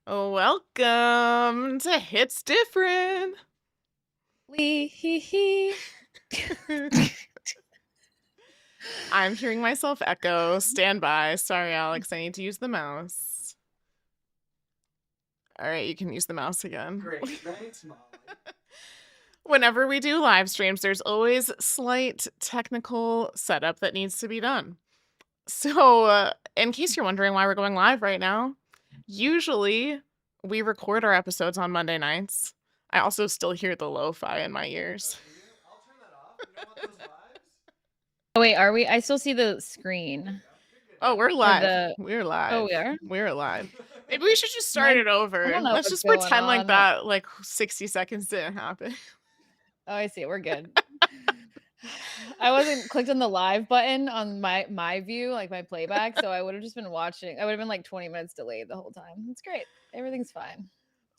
Welcome to Hits Different. Lee hee hee. I'm hearing myself echo. Stand by. Sorry, Alex. I need to use the mouse. All right, you can use the mouse again. Great. Thanks, Molly. Whenever we do live streams, there's always slight technical setup that needs to be done. So, in case you're wondering why we're going live right now, usually we record our episodes on Monday nights. I also still hear the lo-fi in my ears. I'll turn that off. You don't want those vibes? Oh wait, are we? I still see the screen. Oh, we're live. We're live. Oh, we are? We're live. Maybe we should just start it over. I don't know Let's what's just going pretend like on. that, like 60 seconds didn't happen. Oh, I see. We're good. I wasn't clicked on the live button on my view, like my playback, so I would have just been watching. I would have been like 20 minutes delayed the whole time. It's great. Everything's fine.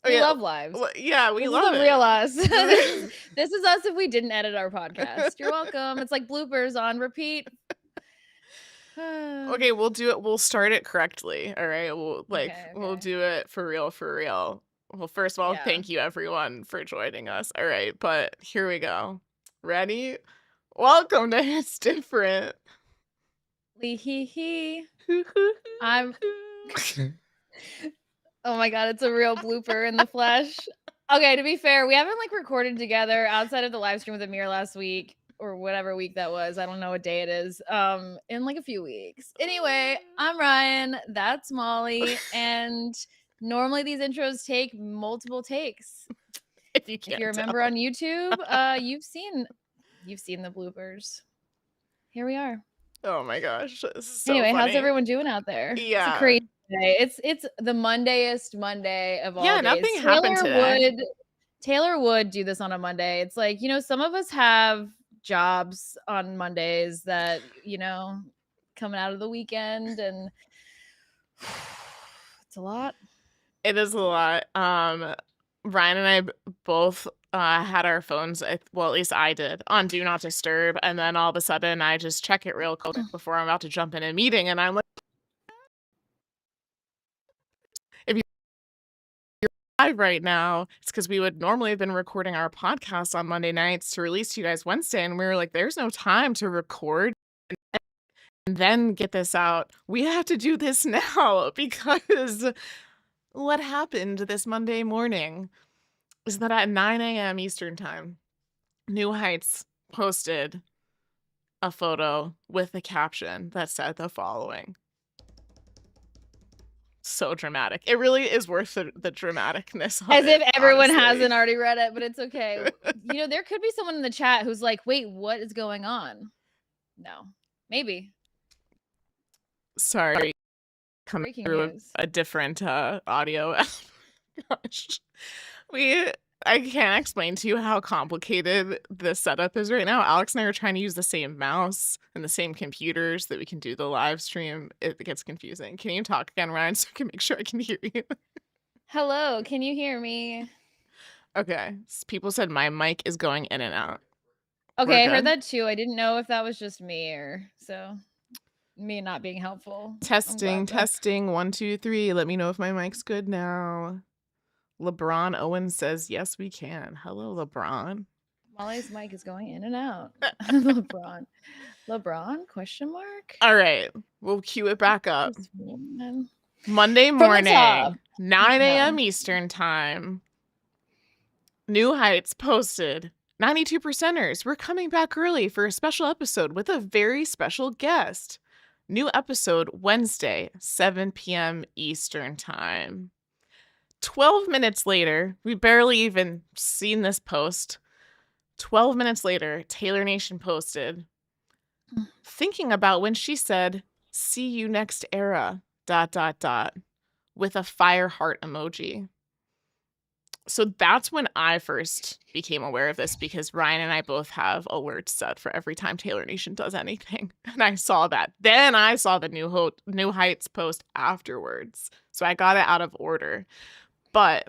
Oh, We yeah. love lives. Well, yeah, we This love is it. a real us. This is us if we didn't edit our podcast. You're welcome. It's like bloopers on repeat. Okay, we'll do it. We'll start it correctly. All right. We'll Okay. do it for real, for real. Well, first of all, Yeah. thank you everyone for joining us. All right, but here we go. Ready? Welcome to It's Different. Lee hee hee. I'm. Oh my god, it's a real blooper in the flesh. Okay, to be fair, we haven't like recorded together outside of the live stream with Amir last week or whatever week that was. I don't know what day it is. In like a few weeks. Anyway, I'm Ryan. That's Molly, and normally these intros take multiple takes. if you If you remember on YouTube, you've seen the bloopers. Here we are. Oh my gosh, this is so Anyway, how's funny. everyone doing out there? Yeah. It's a crazy day. It's the Mondayest Monday of all days. Nothing happened today. Taylor would do this on a Monday. It's like, some of us have jobs on Mondays that, coming out of the weekend, and it's a lot. It is a lot. Ryan and I both had our phones, well, at least I did, on Do Not Disturb, and then all of a sudden I just check it real quick before I'm about to jump in a meeting, and I'm like, if you're live right now, it's because we would normally have been recording our podcast on Monday nights to release to you guys Wednesday, and we were like, there's no time to record and then get this out. We have to do this now because what happened this Monday morning is that at 9 a.m. Eastern time, New Heights posted a photo with a caption that said the following. So dramatic. It really is worth the dramaticness of As it, if everyone honestly. hasn't already read it, but it's okay. There could be someone in the chat who's like, wait, what is going on? No, maybe. Sorry. Coming Breaking through news. a different audio. Gosh. I can't explain to you how complicated this setup is right now. Alex and I are trying to use the same mouse and the same computers that we can do the live stream. It gets confusing. Can you talk again, Ryan, so I can make sure I can hear you? Hello, can you hear me? Okay. People said my mic is going in and out. Okay, I We're heard good? that too. I didn't know if that was just me or me not being helpful. Testing. 1, 2, 3. Let me know if my mic's good now. LeBron Owen says, yes, we can. Hello, LeBron. Molly's mic is going in and out. LeBron? Question mark? All right. We'll cue it back up. This woman. Monday From the morning, top. 9 a.m. Eastern time. New Heights posted 92%ers. We're coming back early for a special episode with a very special guest. New episode Wednesday, 7 p.m. Eastern time. 12 minutes later, we barely even seen this post. 12 minutes later, Taylor Nation posted, thinking about when she said, see you next era, ... with a fire heart emoji. So that's when I first became aware of this, because Ryan and I both have alerts set for every time Taylor Nation does anything. And I saw that. Then I saw the New Heights post afterwards. So I got it out of order. But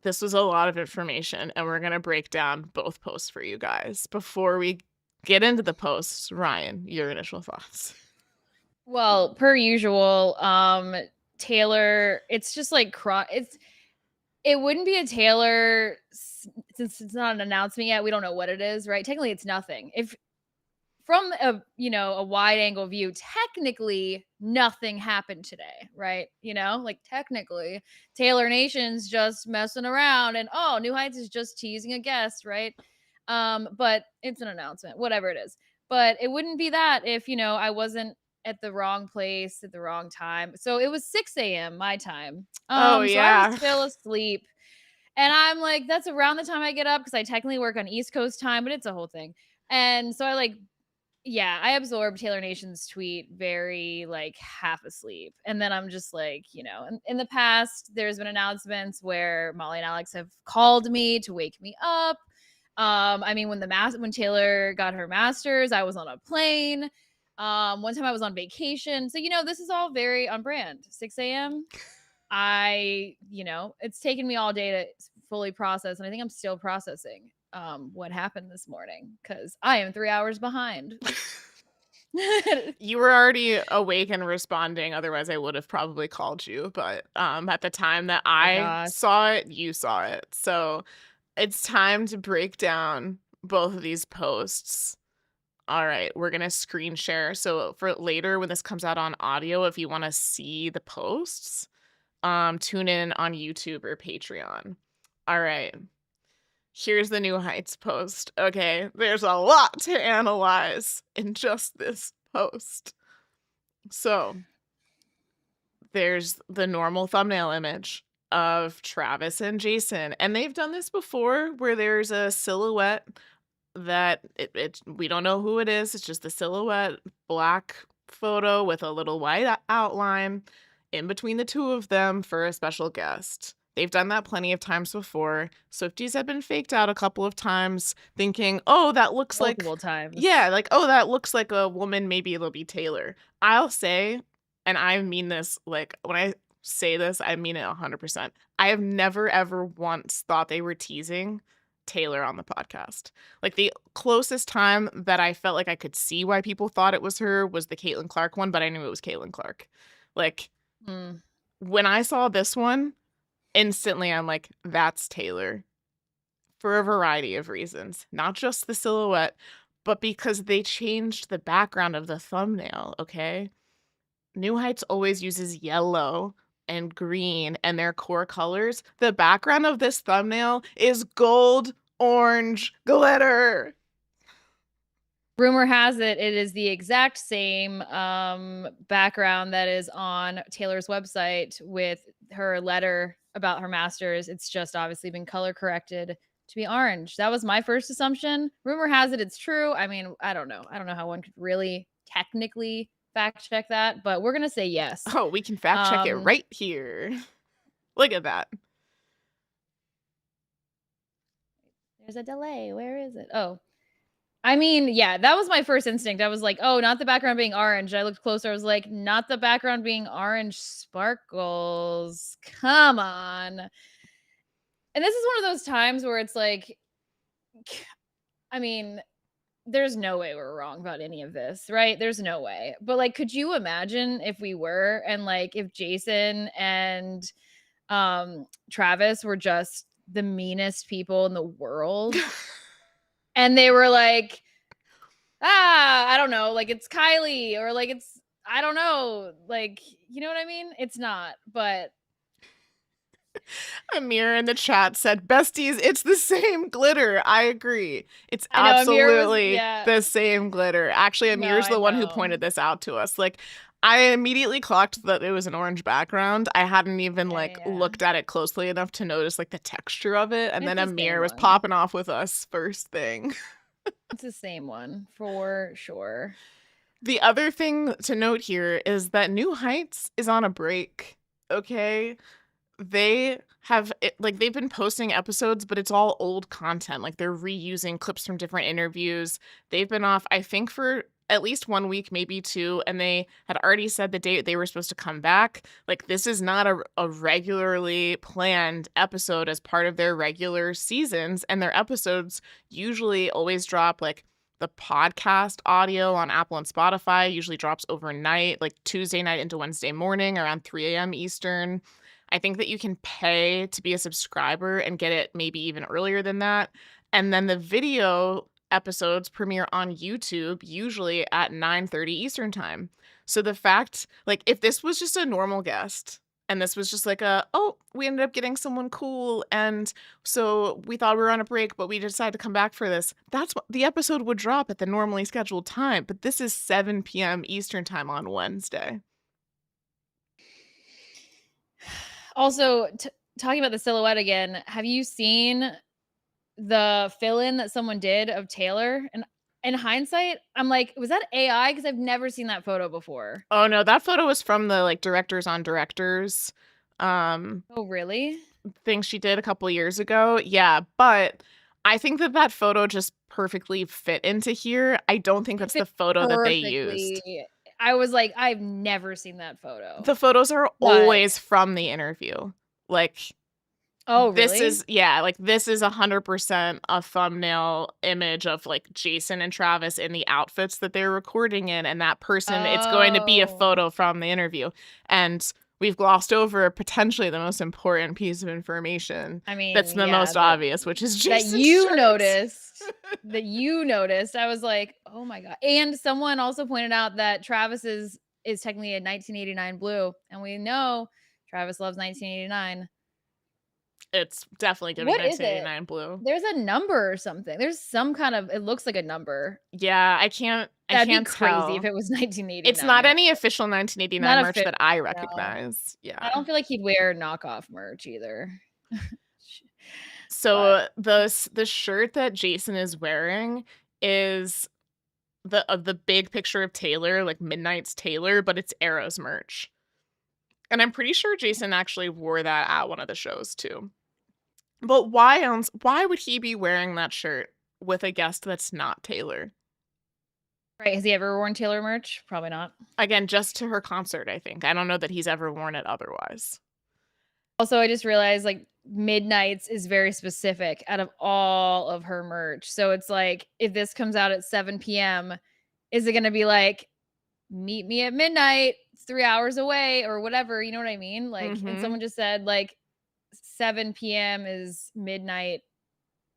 this was a lot of information, and we're going to break down both posts for you guys. Before we get into the posts, Ryan, your initial thoughts. Well, per usual, Taylor, it's just like it wouldn't be a Taylor since it's not an announcement yet. We don't know what it is, right? Technically, it's nothing. If from a wide angle view, technically nothing happened today, right? Like technically Taylor Nation's just messing around and New Heights is just teasing a guest, right? But it's an announcement, whatever it is. But it wouldn't be that if I wasn't at the wrong place at the wrong time. So it was 6 a.m. my time. Oh, So I yeah. was still asleep. And I'm like, that's around the time I get up because I technically work on East Coast time, but it's a whole thing. And so I absorbed Taylor Nation's tweet very half asleep. And then I'm just like, in the past, there's been announcements where Molly and Alex have called me to wake me up. I mean, when Taylor got her master's, I was on a plane. One time I was on vacation. So, this is all very on brand. 6 a.m. It's taken me all day to fully process. And I think I'm still processing what happened this morning because I am 3 hours behind. You were already awake and responding. Otherwise, I would have probably called you. But at the time that I saw it, you saw it. So it's time to break down both of these posts. All right, we're going to screen share. So for later, when this comes out on audio, if you want to see the posts, tune in on YouTube or Patreon. All right. Here's the New Heights post. Okay, there's a lot to analyze in just this post. So, there's the normal thumbnail image of Travis and Jason, and they've done this before where there's a silhouette that we don't know who it is. It's just the silhouette, black photo with a little white outline in between the two of them for a special guest. They've done that plenty of times before. Swifties have been faked out a couple of times thinking, oh, that looks multiple times. Yeah, oh, that looks like a woman. Maybe it'll be Taylor. I'll say, and I mean this, when I say this, I mean it 100%. I have never, ever once thought they were teasing Taylor on the podcast. The closest time that I felt like I could see why people thought it was her was the Caitlin Clark one, but I knew it was Caitlin Clark. When I saw this one, instantly I'm like, that's Taylor. For a variety of reasons. Not just the silhouette, but because they changed the background of the thumbnail, okay? New Heights always uses yellow and green and their core colors. The background of this thumbnail is gold, orange, glitter. Rumor has it is the exact same background that is on Taylor's website with her letter about her master's. It's just obviously been color corrected to be orange. That was my first assumption. Rumor has it it's true. I mean, I don't know. I don't know how one could really technically fact check that, but we're going to say yes. Oh, we can fact check it right here. Look at that. There's a delay. Where is it? Oh. I mean, yeah, that was my first instinct. I was like, oh, not the background being orange. I looked closer. I was like, not the background being orange sparkles. Come on. And this is one of those times where it's like, I mean, there's no way we're wrong about any of this, right? There's no way. But could you imagine if we were, and if Jason and Travis were just the meanest people in the world? And they were like, I don't know, it's Kylie, or it's, I don't know, you know what I mean? It's not, but. Amir in the chat said, besties, it's the same glitter. I agree. It's absolutely the same glitter. Actually, Amir's the one who pointed this out to us. I immediately clocked that it was an orange background. I hadn't even looked at it closely enough to notice the texture of it. And then Amir was popping off with us first thing. It's the same one for sure. The other thing to note here is that New Heights is on a break. Okay. They have they've been posting episodes, but it's all old content. They're reusing clips from different interviews. They've been off, I think, for at least 1 week, maybe 2, and they had already said the date they were supposed to come back. This is not a regularly planned episode as part of their regular seasons, and their episodes usually always drop the podcast audio on Apple and Spotify usually drops overnight, like Tuesday night into Wednesday morning around 3 a.m. Eastern. I think that you can pay to be a subscriber and get it maybe even earlier than that. And then the video episodes premiere on YouTube usually at 9:30 Eastern time. So the fact, like, if this was just a normal guest and this was just like we ended up getting someone cool and so we thought we were on a break, but we decided to come back for this, that's what the episode would drop at the normally scheduled time. But this is 7 p.m. Eastern time on Wednesday. Also, talking about the silhouette again, have you seen the fill-in that someone did of Taylor? And in hindsight, I'm like, was that AI? Because I've never seen that photo before. Oh no, that photo was from the like directors on directors Oh, really? thing she did a couple years ago. Yeah, but I think that photo just perfectly fit into here. I don't think that's the photo that they used. I was like, I've never seen that photo. The photos are always from the interview. Like, oh, this really? is, yeah, like this is 100% a thumbnail image of like Jason and Travis in the outfits that they're recording in, and that person, it's going to be a Oh. photo from the interview. And we've glossed over potentially the most important piece of information. I mean, that's the yeah, most obvious, which is Jason's that you shirts. noticed. That you noticed. I was like, oh my God. And someone also pointed out that Travis's is technically a 1989 blue. And we know Travis loves 1989. It's definitely giving What is it? 1989 blue. There's a number or something. There's some kind of, it looks like a number. Yeah, I can't That'd be tell. crazy if it was 1989. It's not any official 1989 Not merch official, that I no. recognize. Yeah. I don't feel like he'd wear knockoff merch either. So the shirt that Jason is wearing is the big picture of Taylor, like Midnight's Taylor, but it's Arrow's merch. And I'm pretty sure Jason actually wore that at one of the shows too. But why would he be wearing that shirt with a guest that's not Taylor? Right. Has he ever worn Taylor merch? Probably not. Again, just to her concert, I think. I don't know that he's ever worn it otherwise. Also, I just realized like Midnight's is very specific out of all of her merch. So it's like, if this comes out at 7 p.m., is it going to be like, meet me at midnight? It's 3 hours away or whatever. You know what I mean? Like, and someone just said like 7 p.m. is midnight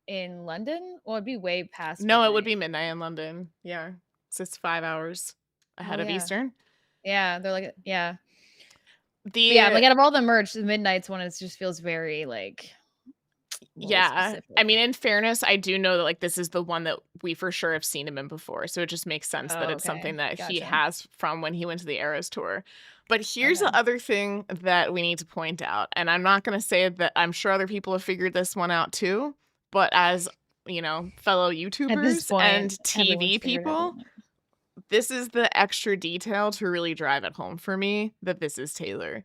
in London. Well, it'd be way past. No, it would be midnight in London. Yeah. So it's 5 hours ahead of yeah. Eastern. Yeah. They're like, yeah. Yeah, like out of all the merch, the Midnight's one just feels very like specific. I mean, in fairness, I do know that like this is the one that we for sure have seen him in before, so it just makes sense that it's something that he has from when he went to the Eras tour. But here's the other thing that we need to point out, and I'm not going to say that I'm sure other people have figured this one out too, but as you know, fellow YouTubers and TV people, this is the extra detail to really drive it home for me that this is Taylor.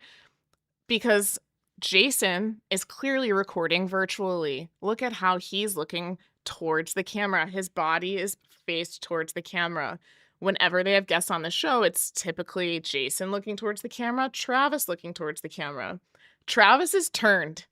Because Jason is clearly recording virtually. Look at how he's looking towards the camera. His body is faced towards the camera. Whenever they have guests on the show, it's typically Jason looking towards the camera, Travis looking towards the camera. Travis is turned.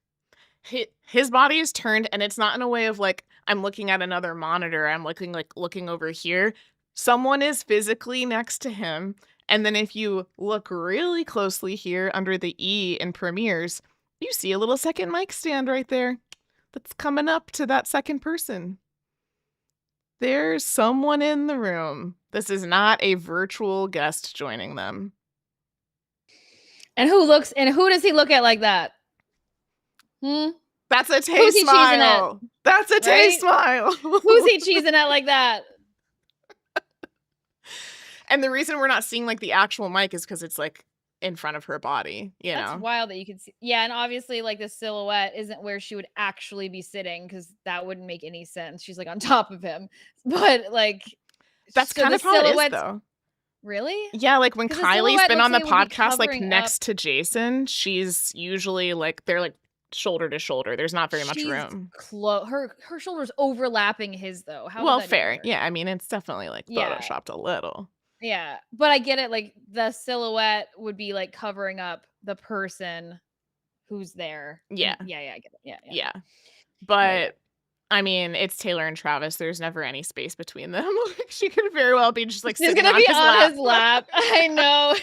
His body is turned, and it's not in a way of like, I'm looking at another monitor. I'm looking over here. Someone is physically next to him. And then if you look really closely here under the E in Premieres, you see a little second mic stand right there that's coming up to that second person. There's someone in the room. This is not a virtual guest joining them. And who does he look at like that? That's a Tay smile. That's a Tay smile. Who's he cheesing at like that? And the reason we're not seeing like the actual mic is because it's like in front of her body, you know. That's wild that you could see. Yeah, and obviously like the silhouette isn't where she would actually be sitting because that wouldn't make any sense. She's like on top of him. But like that's kind of how it is though. Really? Yeah, like when Kylie's been on the podcast like next to Jason, she's usually like they're like shoulder to shoulder. There's not very much room. Her shoulders overlapping his though. Well, fair. Yeah, I mean it's definitely like photoshopped a little. Yeah, but I get it. Like the silhouette would be like covering up the person who's there. Yeah. Yeah, I get it. Yeah. But I mean, it's Taylor and Travis. There's never any space between them. She could very well be just like She's sitting gonna on be his on lap. his lap. I know.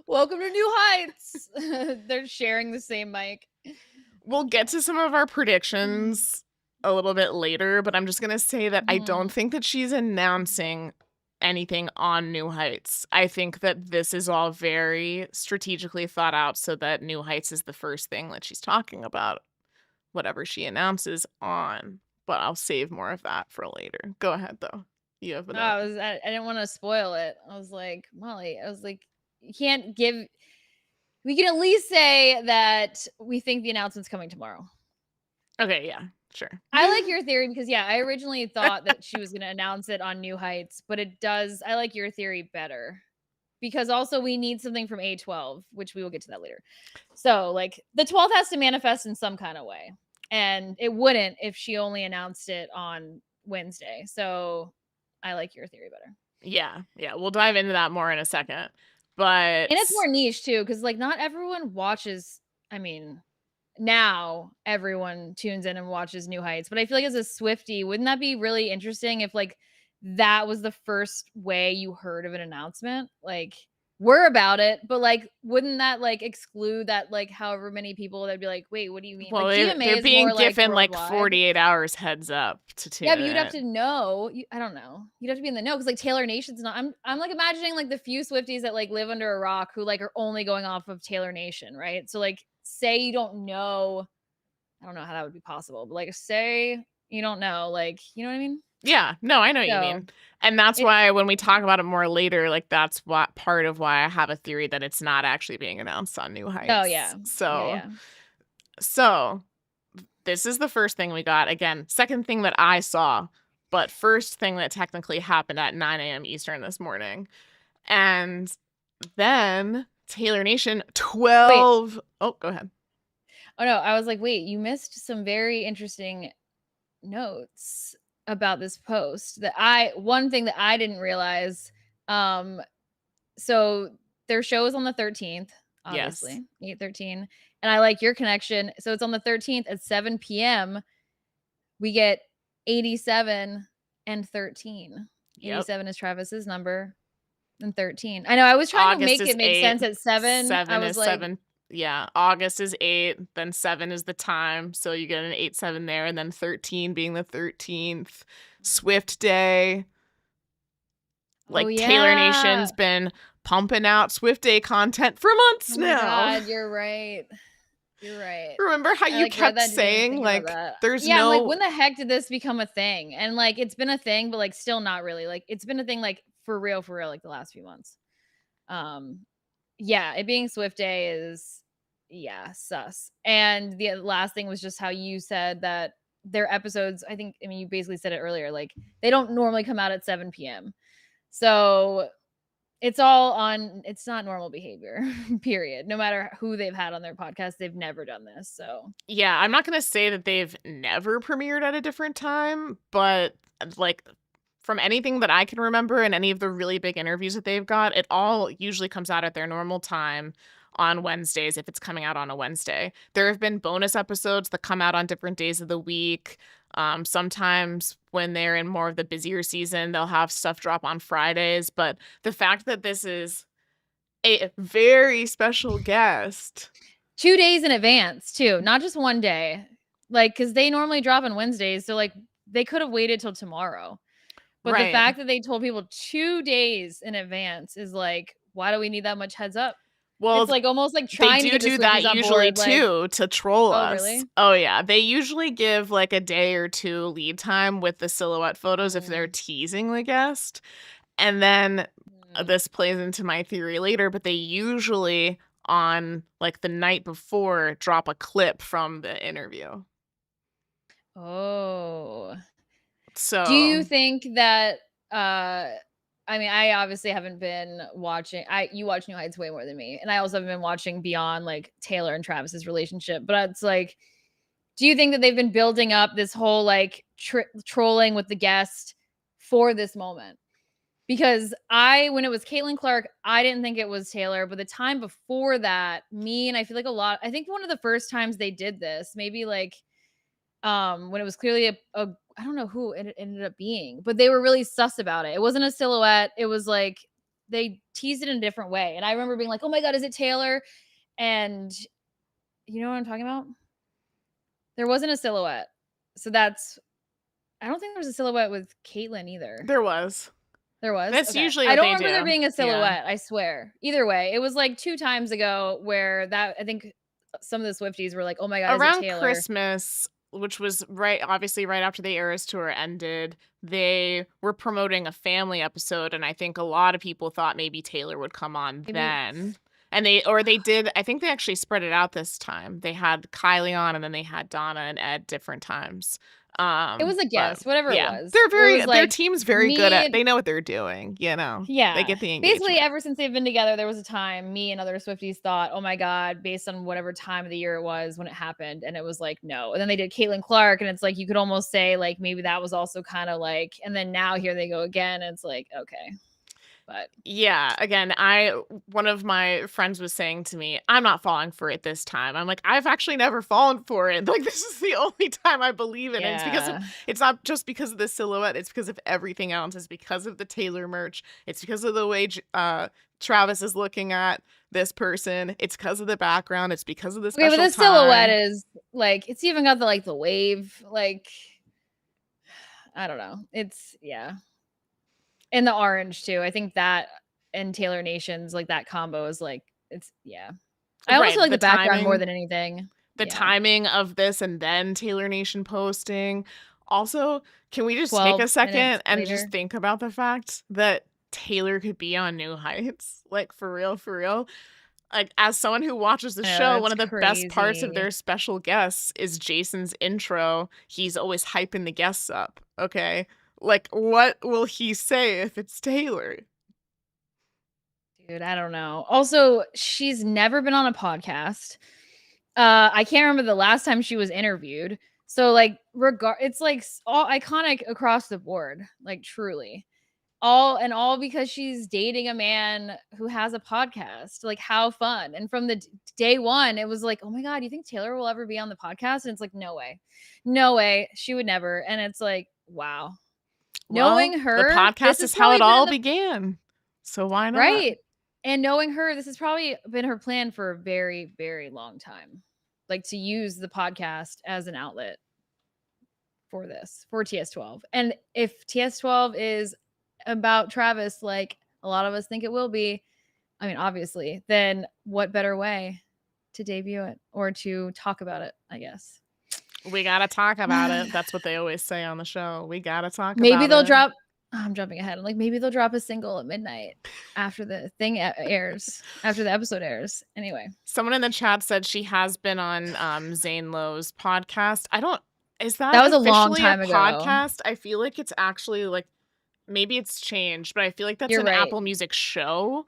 Welcome to New Heights. They're sharing the same mic. We'll get to some of our predictions a little bit later, but I'm just going to say that I don't think that she's announcing anything on New Heights. I think that this is all very strategically thought out so that New Heights is the first thing that she's talking about, whatever she announces on. But I'll save more of that for later. Go ahead, though. You have No, I didn't want to spoil it. I was like, Molly, you can't give. We can at least say that we think the announcement's coming tomorrow. Okay, yeah, sure. I like your theory because, yeah, I originally thought that she was going to announce it on New Heights, but I like your theory better because also we need something from A12, which we will get to that later. So, like, the 12th has to manifest in some kind of way, and it wouldn't if she only announced it on Wednesday. So, I like your theory better. Yeah, we'll dive into that more in a second. But And it's more niche too, because like not everyone watches. I mean, now everyone tunes in and watches New Heights, but I feel like as a Swiftie, wouldn't that be really interesting if like that was the first way you heard of an announcement? Like we're about it, but like wouldn't that like exclude that like however many people that'd be like, wait, what do you mean? well, like GMA they're is being more given like worldwide. 48 hours heads up to tune Yeah, but you'd have in. to know. I don't know. You'd have to be in the know because like Taylor Nation's not. I'm like imagining like the few Swifties that like live under a rock who like are only going off of Taylor Nation, right? So like say you don't know. I don't know how that would be possible, but like say you don't know, like you know what I mean? Yeah, no, I know what you mean. And that's why when we talk about it more later, like that's what part of why I have a theory that it's not actually being announced on New Heights. Oh yeah. So this is the first thing we got. Again, second thing that I saw, but first thing that technically happened at 9 a.m. Eastern this morning. And then Taylor Nation 12. Wait. Oh, go ahead. Oh no, I was like, wait, you missed some very interesting notes about this post one thing that I didn't realize. So their show is on the 13th, obviously, yes. 8/13. And I like your connection. So it's on the 13th at 7 p.m. We get 87 and 13. Yep. 87 is Travis's number and 13. I know I was trying August to make it make sense at 7. 7 is 7. Yeah, August is 8, then 7 is the time. So you get an 8/7 there, and then 13 being the 13th. Swift Day. Like Taylor Nation's been pumping out Swift Day content for months now. God, you're right. You're right. Remember how you kept saying like there's no like when the heck did this become a thing? And like it's been a thing, but like still not really. Like it's been a thing like for real like the last few months. Yeah, it being Swift Day is sus. And the last thing was just how you said that their episodes, I mean you basically said it earlier, like they don't normally come out at 7 p.m. So it's not normal behavior, period. No matter who they've had on their podcast, they've never done this. So yeah, I'm not going to say that they've never premiered at a different time, but like from anything that I can remember and any of the really big interviews that they've got, it all usually comes out at their normal time on Wednesdays if it's coming out on a Wednesday. There have been bonus episodes that come out on different days of the week. Sometimes when they're in more of the busier season, they'll have stuff drop on Fridays. But the fact that this is a very special guest. 2 days in advance, too. Not just one day. Like, because they normally drop on Wednesdays. So, like, they could have waited till tomorrow. But the fact that they told people 2 days in advance is like, why do we need that much heads up? Well, it's like almost like trying to do that usually board, too to troll us. Really? Oh yeah, they usually give like a day or two lead time with the silhouette photos if they're teasing the guest, and then this plays into my theory later. But they usually on like the night before drop a clip from the interview. Oh, so do you think that? I mean, I obviously haven't been watching. You watch New Heights way more than me, and I also haven't been watching beyond like Taylor and Travis's relationship. But it's like, do you think that they've been building up this whole like trolling with the guest for this moment? Because when it was Caitlin Clark, I didn't think it was Taylor, but the time before that, I feel like I think one of the first times they did this, maybe like when it was clearly a I don't know who it ended up being, but they were really sus about it. It wasn't a silhouette. It was like they teased it in a different way. And I remember being like, "Oh my god, is it Taylor?" And you know what I'm talking about? There wasn't a silhouette. So that's I don't think there was a silhouette with Caitlyn either. There was. There was? That's Okay. usually I what don't they remember there do. being a Yeah. silhouette, I swear. Either way, it was like 2 times ago where that I think some of the Swifties were like, "Oh my god, is it Around Taylor?" Christmas, which was obviously right after the Eras tour ended, they were promoting a family episode, and I think a lot of people thought maybe Taylor would come on Maybe then. And they did, I think they actually spread it out this time. They had Kylie on, and then they had Donna and Ed different times. It was a But guess, whatever it yeah, was. they're It very was their like team's very good me at and they know what they're doing, you know. They yeah. get the Basically, engagement. ever since they've been together, there was a time me and other Swifties thought, "Oh my god," based on whatever time of the year it was when it happened, and it was like, no. And then they did Caitlyn Clark, and it's like you could almost say like maybe that was also kind of like, and then now here they go again, and it's like, okay. But Yeah, again, one of my friends was saying to me, "I'm not falling for it this time." I'm like, "I've actually never fallen for it. Like this is the only time I believe in it. It's because yeah. it's not just because of the silhouette, it's because of everything else. It's because of the Taylor merch. It's because of the way Travis is looking at this person. It's because of the background. It's because of the Okay, but special the silhouette time." is like it's even got the wave, like I don't know. It's yeah. And the orange too. I think that and Taylor Nations, like that combo is like it's yeah. I almost feel Right, like the background more than anything. the Yeah. timing of this and then Taylor Nation posting. Also, can we just take 12 a second minutes and later. just think about the fact that Taylor could be on New Heights? Like, for real, for real. Like, as someone who watches the I know, show, that's one of the best parts of crazy. their special guests is Jason's intro. He's always hyping the guests up, okay? Like, what will he say if it's Taylor? Dude, I don't know. Also, she's never been on a podcast. I can't remember the last time she was interviewed. So like it's like all iconic across the board, like truly. All because she's dating a man who has a podcast. Like how fun. And from the day one, it was like, "Oh my god, you think Taylor will ever be on the podcast?" And it's like, "No way. No way. She would never." And it's like, wow. Knowing Well, the her, this podcast has is how probably it been all in the began. So why not? right. And knowing her, this has probably been her plan for a very, very long time. Like to use the podcast as an outlet for this, for TS12. And if TS12 is about Travis, like a lot of us think it will be, I mean, obviously, then what better way to debut it or to talk about it, I guess. We gotta talk about it. That's what they always say on the show. We gotta talk Maybe about they'll it. drop. I'm jumping ahead. I'm like, maybe they'll drop a single at midnight after the thing airs, after the episode airs. Anyway, Someone in the chat said she has been on Zane Lowe's podcast. Is that that was a long officially time a ago. podcast? I feel like it's actually like maybe it's changed, but I feel like that's You're an right. Apple Music show.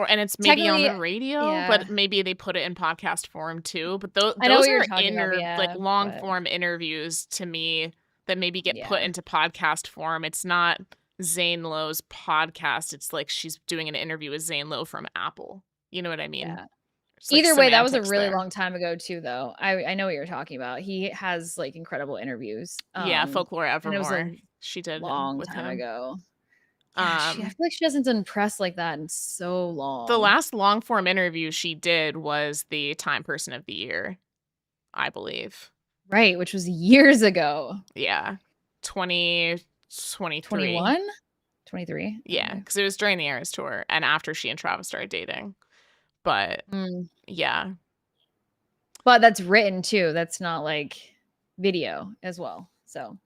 And it's maybe on the radio, yeah. but maybe they put it in podcast form too. But those I know what are you're talking about, yeah, like long but form interviews to me that maybe get put yeah. into podcast form. It's not Zane Lowe's podcast. It's like she's doing an interview with Zane Lowe from Apple. You know what I mean? Yeah. It's like Either way, that was a semantics really there. long time ago too, though. I know what you're talking about. He has like incredible interviews. Yeah, Folklore and it was Evermore. a She did long with time him. ago. Yeah, I feel like she hasn't done press like that in so long. The last long form interview she did was the Time Person of the Year, I believe. Right, which was years ago. Yeah. 2023. 21? 23? Yeah, because it was during the Eras tour and after she and Travis started dating. But yeah. But that's written too. That's not like video as well. So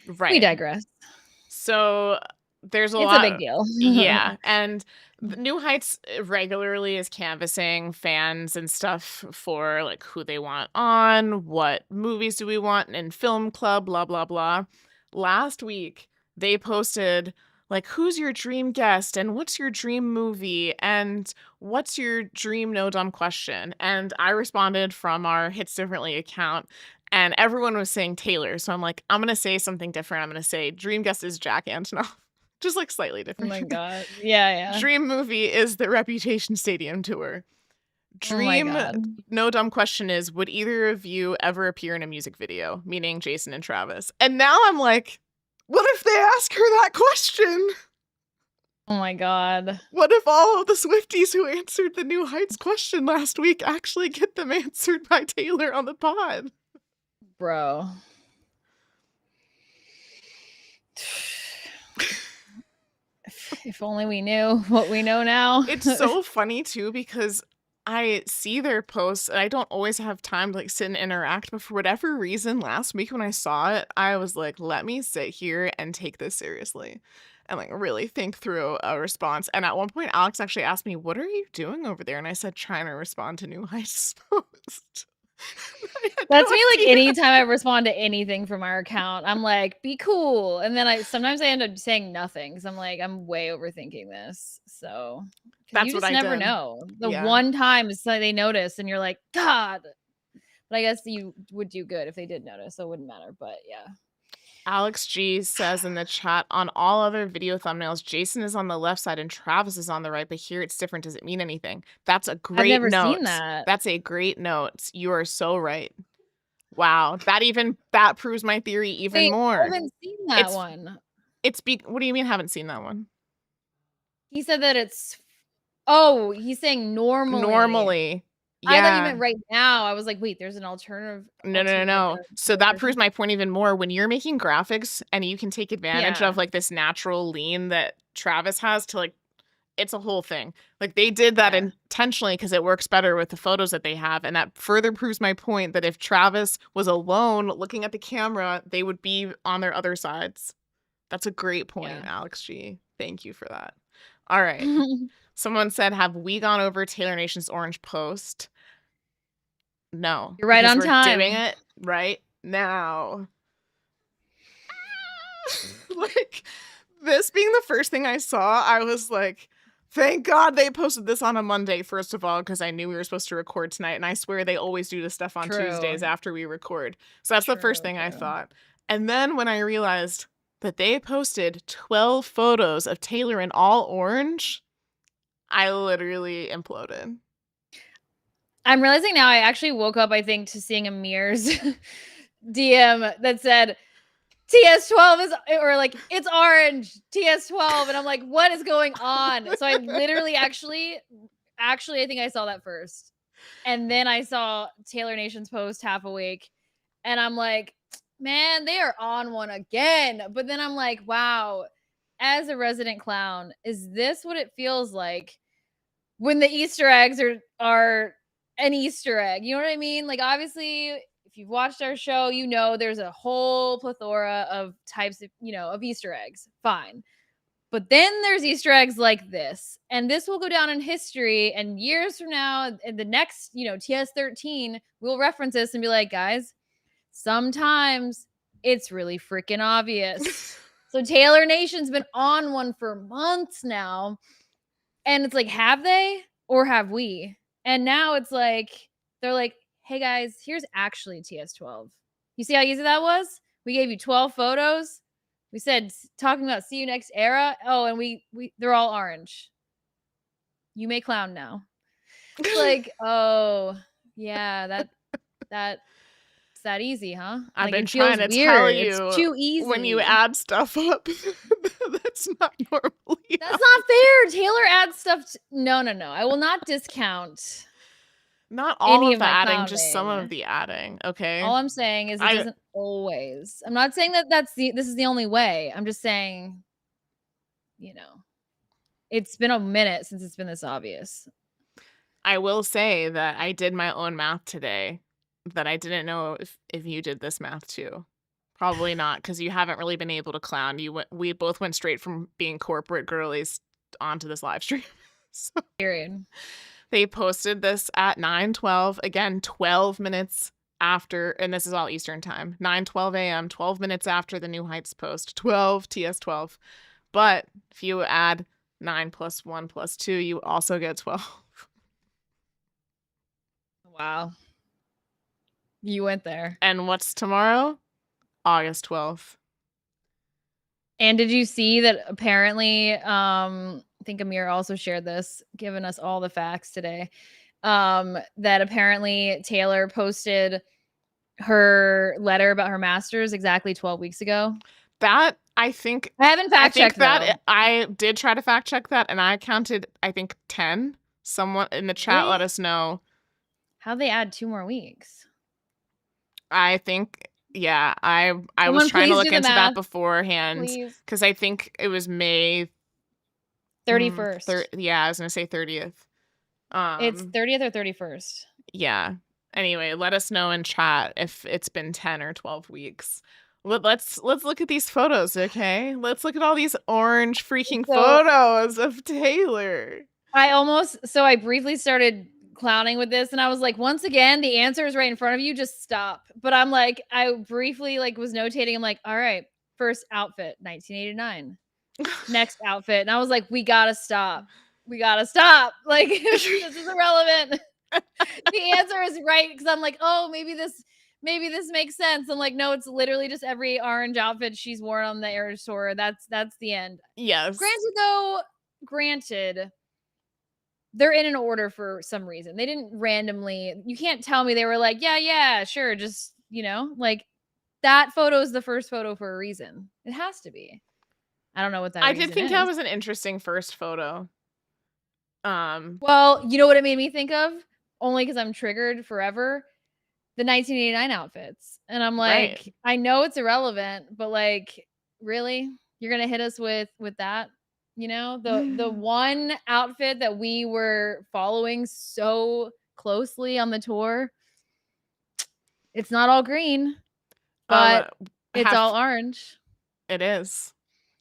we digress. So there's it's a big deal. Yeah. And New Heights regularly is canvassing fans and stuff for like who they want on, what movies do we want in film club, blah, blah, blah. Last week, they posted like, who's your dream guest and what's your dream movie and what's your dream no dumb question? And I responded from our Hits Differently account and everyone was saying Taylor. So I'm like, I'm going to say something different. I'm going to say dream guest is Jack Antonoff. Just like slightly Oh different. my god. Yeah. Dream movie is the Reputation Stadium tour. Oh my Dream God. no dumb question is, would either of you ever appear in a music video? Meaning Jason and Travis. And now I'm like, what if they ask her that question? Oh my God. What if all of the Swifties who answered the New Heights question last week actually get them answered by Taylor on the pod? Bro. If only we knew what we know now. It's so funny too because I see their posts and I don't always have time to like sit and interact, but for whatever reason last week when I saw it, I was like, let me sit here and take this seriously and like really think through a response. And at one point Alex actually asked me, "What are you doing over there?" And I said, "Trying to respond to New Heights post." That's me, like, anytime I respond to anything from our account, I'm like, "Be cool," and then sometimes I end up saying nothing because I'm like, I'm way overthinking this. So That's you what just I never did. know. The Yeah. one time they notice, and you're like, God. But I guess you would do good if they did notice, so it wouldn't matter. But yeah. Alex G says in the chat, on all other video thumbnails, Jason is on the left side and Travis is on the right, but here it's different. Does it mean anything? That's a I've great never note. seen that. That's a great note. You are so right. Wow. That proves my theory even Wait, more. I haven't seen that It's- one. What do you mean haven't seen that one? He said that it's he's saying normally. Normally. Yeah. I thought you meant right now. I was like, wait, there's an alternative. No. So that proves my point even more. When you're making graphics and you can take advantage of like this natural lean that Travis has to like, it's a whole thing. Like they did that intentionally because it works better with the photos that they have. And that further proves my point that if Travis was alone looking at the camera, they would be on their other sides. That's a great point, Alex G. Thank you for that. All right. Someone said, have we gone over Taylor Nation's orange post? No. You're right on we're time. doing it right now. Like, this being the first thing I saw, I was like, thank God they posted this on a Monday, first of all, because I knew we were supposed to record tonight. And I swear they always do this stuff on Tuesdays after we record. So that's the first thing I thought. And then when I realized that they posted 12 photos of Taylor in all orange, I literally imploded. I'm realizing now I actually woke up, I think, to seeing Amir's DM that said TS12 is, or like, it's orange, TS12. And I'm like, what is going on? So I literally actually, I think I saw that first. And then I saw Taylor Nation's post half awake. And I'm like, man, they are on one again. But then I'm like, wow, as a resident clown, is this what it feels like when the Easter eggs are an Easter egg? You know what I mean? Like, obviously, if you've watched our show, you know there's a whole plethora of types of, of Easter eggs. Fine. But then there's Easter eggs like this. And this will go down in history. And years from now, in the next, TS13, we'll reference this and be like, guys, sometimes it's really freaking obvious. So Taylor Nation's been on one for months now. And it's like, have they or have we? And now it's like, they're like, hey guys, here's actually TS12. You see how easy that was? We gave you 12 photos. We said, talking about see you next era. Oh, and they're all orange. You may clown now. It's like, oh yeah, it's that easy, huh? I've like, been it feels trying to weird. tell you, it's too easy. When you add stuff up, that's not normally. That's not fair. Taylor adds stuff. No. I will not discount. Not all any of the my adding, just some clowning. of the adding. Okay. All I'm saying is it doesn't always. I'm not saying that this is the only way. I'm just saying, it's been a minute since it's been this obvious. I will say that I did my own math today that I didn't know if you did this math too. Probably not, because you haven't really been able to clown. We both went straight from being corporate girlies onto this live stream. So period. They posted this at 9:12, again 12 minutes after, and this is all Eastern time, 9:12 a.m., 12 minutes after the New Heights post, 12 TS12. But if you add 9 plus 1 plus 2, you also get 12. Wow. You went there. And what's tomorrow? August 12th. And did you see that apparently, I think Amir also shared this, giving us all the facts today. that apparently Taylor posted her letter about her master's exactly 12 weeks ago. That I think I haven't fact checked that I did try to fact check that, and I counted, I think, 10. Someone in the chat let Really? us know. How they add 2 more weeks? I think, yeah, I was Someone trying to please look do the into that math, beforehand please. because I think it was May 31st. yeah, I was gonna say 30th. It's 30th or 31st. Yeah. Anyway, let us know in chat if it's been 10 or 12 weeks. Let's look at these photos, okay? Let's look at all these orange freaking So- photos of Taylor. I briefly started clowning with this, and I was like, once again, the answer is right in front of you, just stop. But I'm like, I briefly like was notating, I'm like, all right, first outfit, 1989. Next outfit. And I was like, we gotta stop. We gotta stop. Like, this is irrelevant. The answer is right, because I'm like, oh, maybe this makes sense. I'm like, no, it's literally just every orange outfit she's worn on the Eras tour. That's the end. Yes. Granted, they're in an order for some reason. They didn't randomly. You can't tell me they were like, yeah, sure, just like that photo is the first photo for a reason. It has to be. I don't know what that. I did think that is. was an interesting first photo. Well, you know what it made me think of? Only because I'm triggered forever. The 1989 outfits. And I'm like, right. I know it's irrelevant, but like, really? You're gonna hit us with that? The one outfit that we were following so closely on the tour. It's not all green, but it's all orange. It is.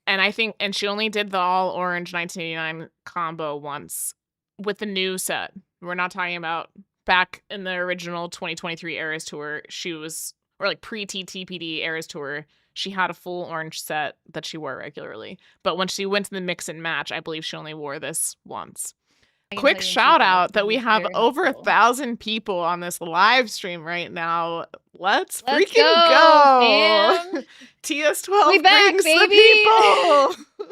And I think, and she only did the all orange 1989 combo once with the new set. We're not talking about back in the original 2023 Eras tour. She was, or like pre-TTPD Eras tour, she had a full orange set that she wore regularly. But when she went to the mix and match, I believe she only wore this once. Quick shout out that we have over 1,000 people on this live stream right now. Let's freaking go. TS12 we back, brings baby. the people.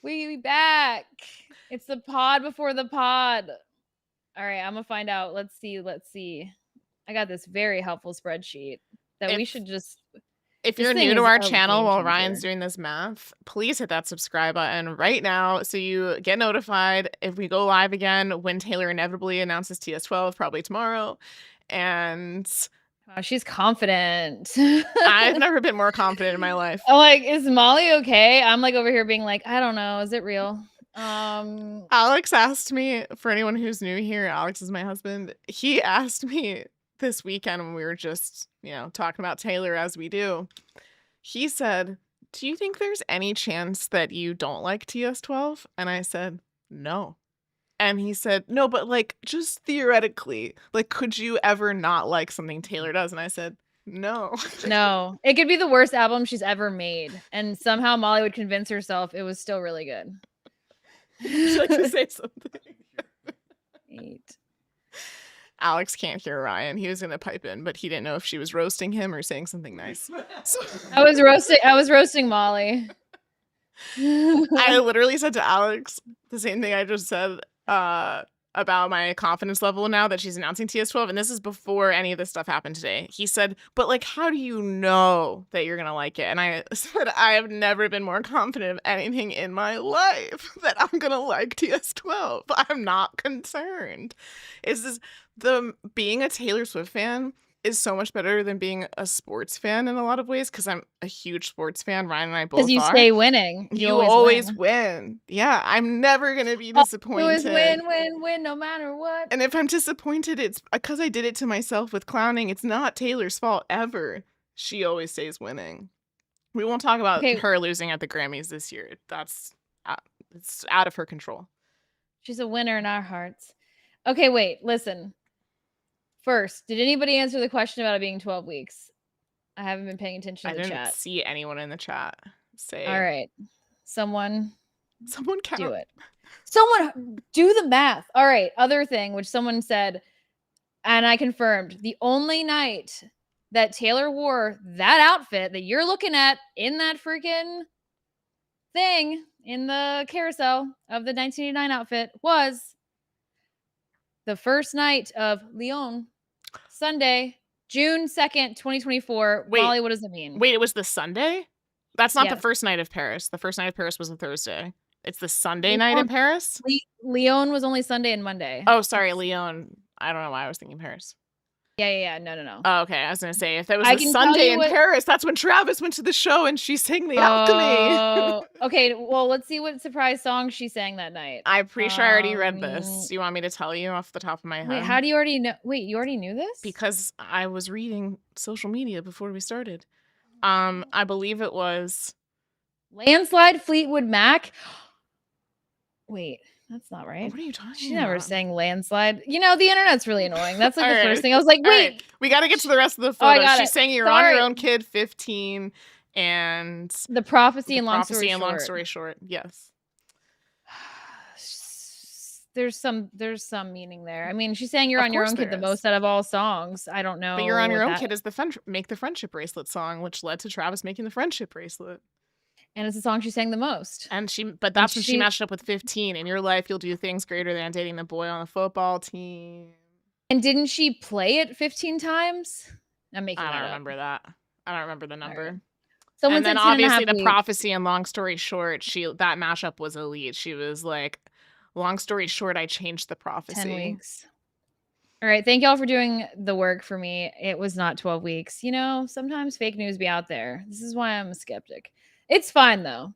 We back. It's the pod before the pod. All right, I'm gonna find out. Let's see. I got this very helpful spreadsheet that we should just. If you're new to our channel while Ryan's doing this math, please hit that subscribe button right now so you get notified if we go live again when Taylor inevitably announces TS12, probably tomorrow. And she's confident. I've never been more confident in my life. I'm like, is Molly okay? I'm like over here being like, I don't know. Is it real? Alex asked me, for anyone who's new here, Alex is my husband. He asked me this weekend when we were just, talking about Taylor as we do. He said, do you think there's any chance that you don't like TS12? And I said, no. And he said, no, but like, just theoretically, like, could you ever not like something Taylor does? And I said, no. No, it could be the worst album she's ever made. And somehow Molly would convince herself it was still really good. Would you like to say something? 8. Alex can't hear Ryan. He was going to pipe in, but he didn't know if she was roasting him or saying something nice. So I was roasting Molly. I literally said to Alex the same thing I just said about my confidence level now that she's announcing TS12, and this is before any of this stuff happened today. He said, but like, how do you know that you're gonna like it? And I said, I have never been more confident of anything in my life that I'm gonna like TS12. I'm not concerned. Being a Taylor Swift fan is so much better than being a sports fan in a lot of ways, because I'm a huge sports fan. Ryan and I both are. Because you stay winning. You always win. Yeah, I'm never going to be disappointed. Always win, no matter what. And if I'm disappointed, it's because I did it to myself with clowning. It's not Taylor's fault ever. She always stays winning. We won't talk about her losing at the Grammys this year. It's out of her control. She's a winner in our hearts. Okay, wait, listen. First, did anybody answer the question about it being 12 weeks? I haven't been paying attention to the chat. I didn't see anyone in the chat say. All right. Someone count. Do it. Someone do the math. All right. Other thing, which someone said, and I confirmed, the only night that Taylor wore that outfit that you're looking at in that freaking thing in the carousel of the 1989 outfit was the first night of Lyon, Sunday, June 2nd, 2024. Wait. Molly, what does it mean? Wait, it was the Sunday? That's not the Yes. first night of Paris. The first night of Paris was a Thursday. It's the Sunday night in Paris? Lyon was only Sunday and Monday. Oh, sorry, Lyon. I don't know why I was thinking Paris. Yeah. No. Oh, okay. I was going to say, if that was I a can tell Sunday you in what- Paris, that's when Travis went to the show and she sang The Alchemy. Oh, okay. Well, let's see what surprise song she sang that night. I'm pretty sure I already read this. You want me to tell you off the top of my head? Wait, how do you already know? Wait, you already knew this? Because I was reading social media before we started. I believe it was Landslide Fleetwood Mac. Wait, that's not right. What are you talking She about? never sang Landslide. You know, the internet's really annoying. That's like All the right. first thing. I was like, All wait. right. We got to get to the rest of the Oh, I photos. got She it. sang You're on Your Sorry. Own Kid 15 and The Prophecy The and Long Prophecy Story and Short. Long Story Short. Yes. There's some meaning there. I mean, she's saying You're Of on Your course Own Kid there the is. most out of all songs. I don't know. But You're on Your what Own that- Kid is the Make the Friendship Bracelet song, which led to Travis making the friendship bracelet. And it's the song she sang the most. But that's when she she- matched up with 15. In your life, you'll do things greater than dating the boy on the football team. And didn't she play it 15 times? I'm making I that don't up. remember that. I don't remember the number. right. Someone And then said 10 and a obviously half the weeks. Prophecy and Long Story Short, that mashup was elite. She was like, long story short, I changed the prophecy. 10 weeks. All right. Thank y'all for doing the work for me. It was not 12 weeks. You know, sometimes fake news be out there. This is why I'm a skeptic. It's fine though.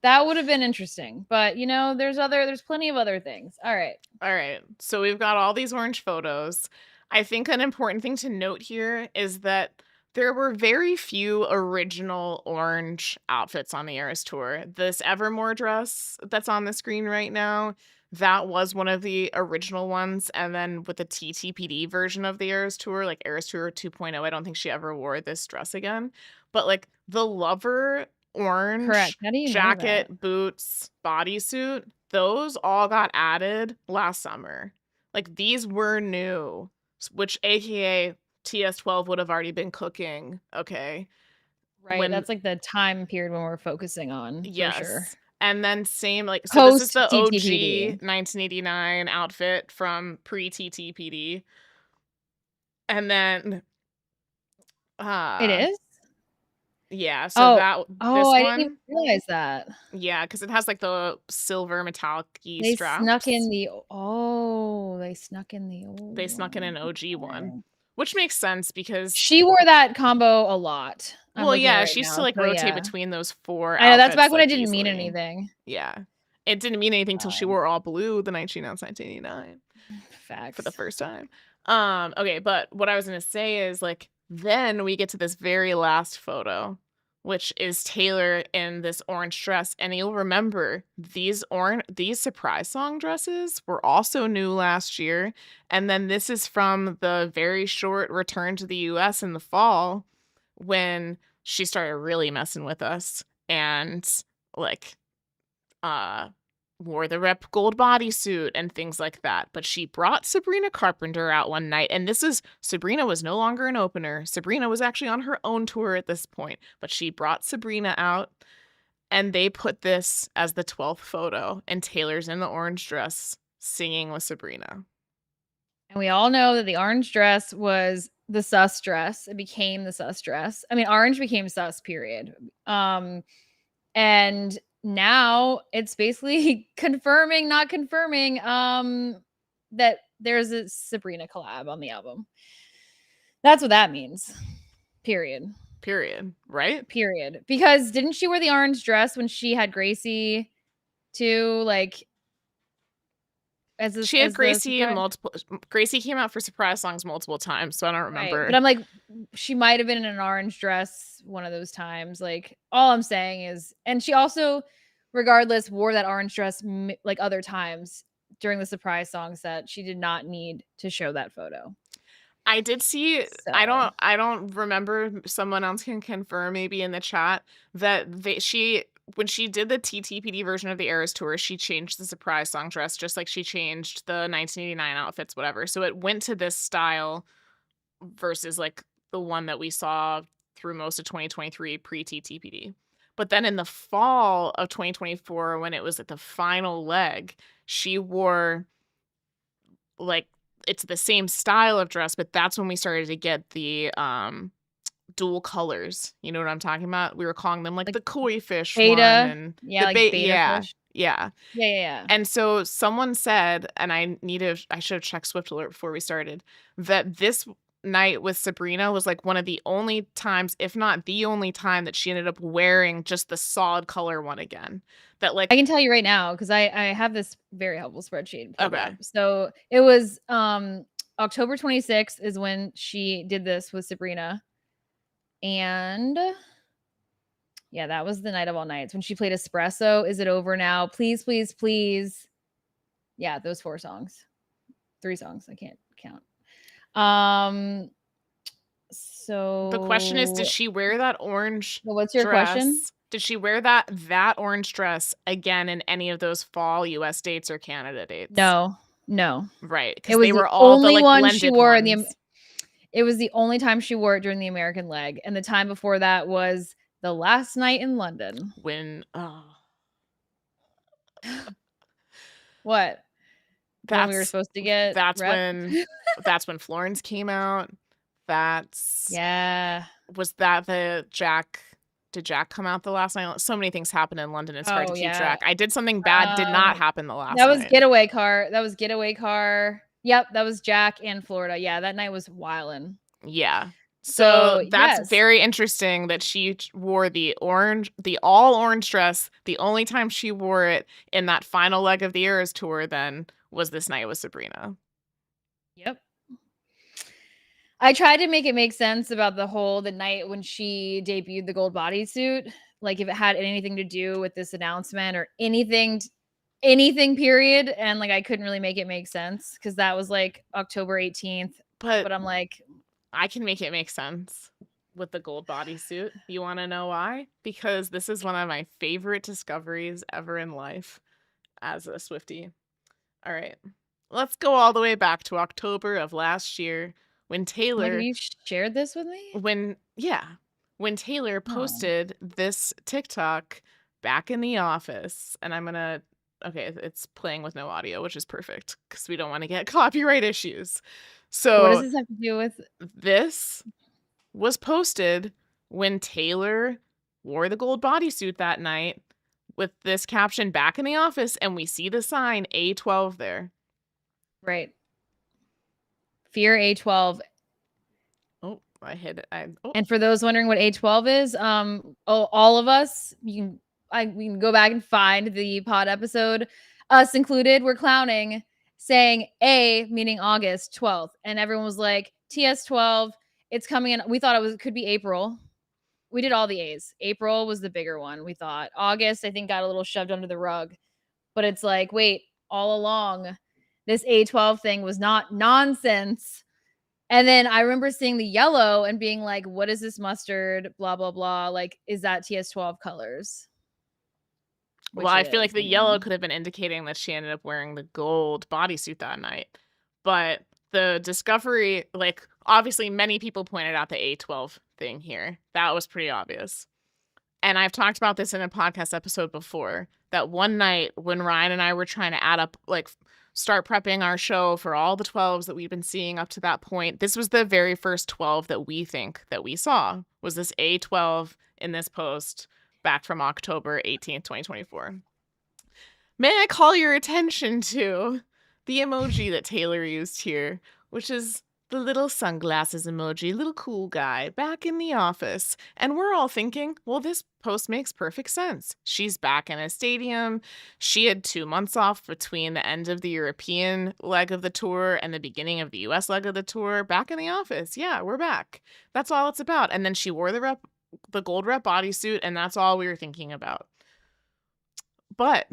That would have been interesting. But you know, there's plenty of other things. All right. All right. So we've got all these orange photos. I think an important thing to note here is that there were very few original orange outfits on the Eras tour. This Evermore dress that's on the screen right now, that was one of the original ones. And then with the TTPD version of the Eras tour, like Eras Tour 2.0, I don't think she ever wore this dress again. But like the Lover orange Correct. How do you know jacket, that? boots, bodysuit, those all got added last summer. Like these were new, which AKA TS12 would have already been cooking. Okay. Right. That's like the time period when we're focusing on. Yes. For sure. And then same, like, so this is the OG Post-TTPD. 1989 outfit from pre-TTPD. And then It is? yeah, so this I one, didn't even realize that. yeah, because it has like the silver metallic-y They straps. snuck in the old They snuck in an one. OG one, which makes sense because She wore that combo a lot. I'm well, looking yeah, right she used now, to like so rotate yeah. between those four. I know that's back outfits, when like, it didn't mean easily. anything. Yeah, it didn't mean anything till she wore all blue the night she announced 1989 Facts. for the first time. Okay, but what I was gonna say is like then we get to this very last photo, which is Taylor in this orange dress, and you'll remember these surprise song dresses were also new last year, and then this is from the very short return to the US in the fall when she started really messing with us and like wore the rep gold bodysuit and things like that. But she brought Sabrina Carpenter out one night, and Sabrina was no longer an opener. Sabrina was actually on her own tour at this point, but she brought Sabrina out, and they put this as the 12th photo, and Taylor's in the orange dress singing with Sabrina. And we all know that the orange dress was the sus dress. It became the sus dress. I mean, orange became sus, period. And now it's basically confirming, not confirming, that there's a Sabrina collab on the album. That's what that means. Period. Right? Period. Because didn't she wear the orange dress when she had Gracie too? Like, She had Gracie in multiple. Gracie came out for surprise songs multiple times, so I don't remember. Right. But I'm like, she might have been in an orange dress one of those times. Like, all I'm saying is, and she also, regardless, wore that orange dress like other times during the surprise song set. She did not need to show that photo. I did see. So. I don't remember. Someone else can confirm, maybe in the chat, that when she did the TTPD version of the Eras tour, she changed the surprise song dress just like she changed the 1989 outfits, whatever. So it went to this style versus like the one that we saw through most of 2023 pre-TTPD. But then in the fall of 2024, when it was at the final leg, she wore like it's the same style of dress, but that's when we started to get the dual colors. You know what I'm talking about? We were calling them like the koi fish one Beta. and Yeah, the like bait. beta Yeah. fish. Yeah. Yeah. And so someone said, and I should have checked Swift Alert before we started, that this night with Sabrina was like one of the only times, if not the only time, that she ended up wearing just the solid color one again. That like I can tell you right now because I have this very helpful spreadsheet pulled Okay. up. So it was October 26th is when she did this with Sabrina. And yeah, that was the night of all nights when she played Espresso. Is it over now? Please, please, please. Yeah, those 4 songs. 3 songs. I can't count. So the question is, did she wear that orange what's your dress? question? Did she wear that orange dress again in any of those fall US dates or Canada dates? No. Right, It because was they the were all the only like one she blended wore in the ones. It was the only time she wore it during the American leg, and the time before that was the last night in London. When What? When we were that's supposed to get that's rep? when Florence came out. Yeah. Was that the Jack? Did Jack come out the last night? So many things happen in London. It's hard to keep track. I did something bad. Did not happen the last That was night. Getaway Car. Yep, that was Jack in Florida. Yeah, that night was wildin'. Yeah. So that's yes. very interesting that she wore the all orange dress. The only time she wore it in that final leg of the Eras tour then was this night with Sabrina. Yep. I tried to make it make sense about the night when she debuted the gold bodysuit, like if it had anything to do with this announcement or anything period, and like I couldn't really make it make sense because that was like October 18th. But I'm like, I can make it make sense with the gold bodysuit. You want to know why? Because this is one of my favorite discoveries ever in life as a Swiftie. All right. Let's go all the way back to October of last year when Taylor have you shared this with me? When Taylor posted this TikTok back in the office, and it's playing with no audio, which is perfect because we don't want to get copyright issues. So what does this have to do with? This was posted when Taylor wore the gold bodysuit that night with this caption back in the office, and we see the sign A12 there. Right. Fear A12. Oh, I hit it. And for those wondering what A12 is, all of us, we can go back and find the pod episode, us included, we're clowning, saying A, meaning August 12th. And everyone was like, TS12, it's coming in. We thought it could be April. We did all the A's. April was the bigger one, we thought. August, I think, got a little shoved under the rug. But it's like, wait, all along, this A12 thing was not nonsense. And then I remember seeing the yellow and being like, what is this mustard? Blah, blah, blah. Like, is that TS12 colors? Well, I feel like the yellow could have been indicating that she ended up wearing the gold bodysuit that night. But the discovery, like, obviously many people pointed out the A12 thing here. That was pretty obvious. And I've talked about this in a podcast episode before, that one night when Ryan and I were trying to add up, like, start prepping our show for all the 12s that we'd been seeing up to that point. This was the very first 12 that we think that we saw, was this A12 in this post back from October 18th, 2024. May I call your attention to the emoji that Taylor used here, which is the little sunglasses emoji, little cool guy back in the office. And we're all thinking, well, this post makes perfect sense. She's back in a stadium. She had 2 months off between the end of the European leg of the tour and the beginning of the US leg of the tour. Back in the office. Yeah, we're back. That's all it's about. And then she wore the gold rep bodysuit, and that's all we were thinking about. But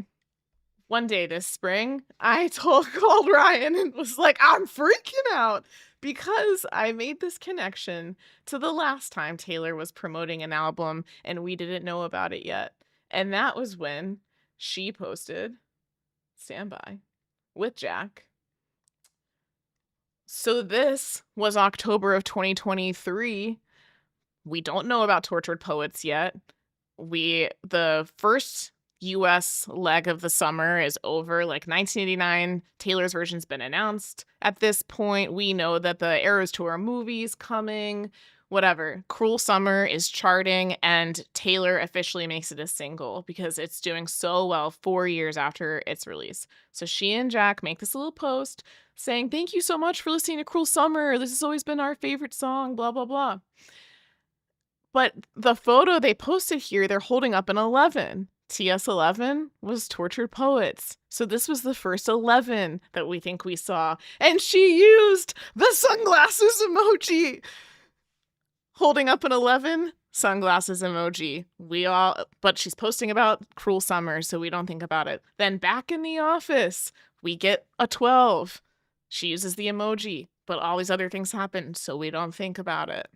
one day this spring, I called Ryan and was like, I'm freaking out because I made this connection to the last time Taylor was promoting an album and we didn't know about it yet. And that was when she posted Stand By with Jack. So this was October of 2023. We don't know about Tortured Poets yet. The first US leg of the summer is over. Like 1989, Taylor's version's been announced. At this point, we know that the Eras Tour movie's coming. Whatever. Cruel Summer is charting, and Taylor officially makes it a single because it's doing so well 4 years after its release. So she and Jack make this little post saying, "Thank you so much for listening to Cruel Summer. This has always been our favorite song, blah, blah, blah." But the photo they posted here, they're holding up an 11. TS11 was Tortured Poets. So this was the first 11 that we think we saw. And she used the sunglasses emoji. Holding up an 11, sunglasses emoji. But she's posting about Cruel Summer, so we don't think about it. Then back in the office, we get a 12. She uses the emoji, but all these other things happen, so we don't think about it.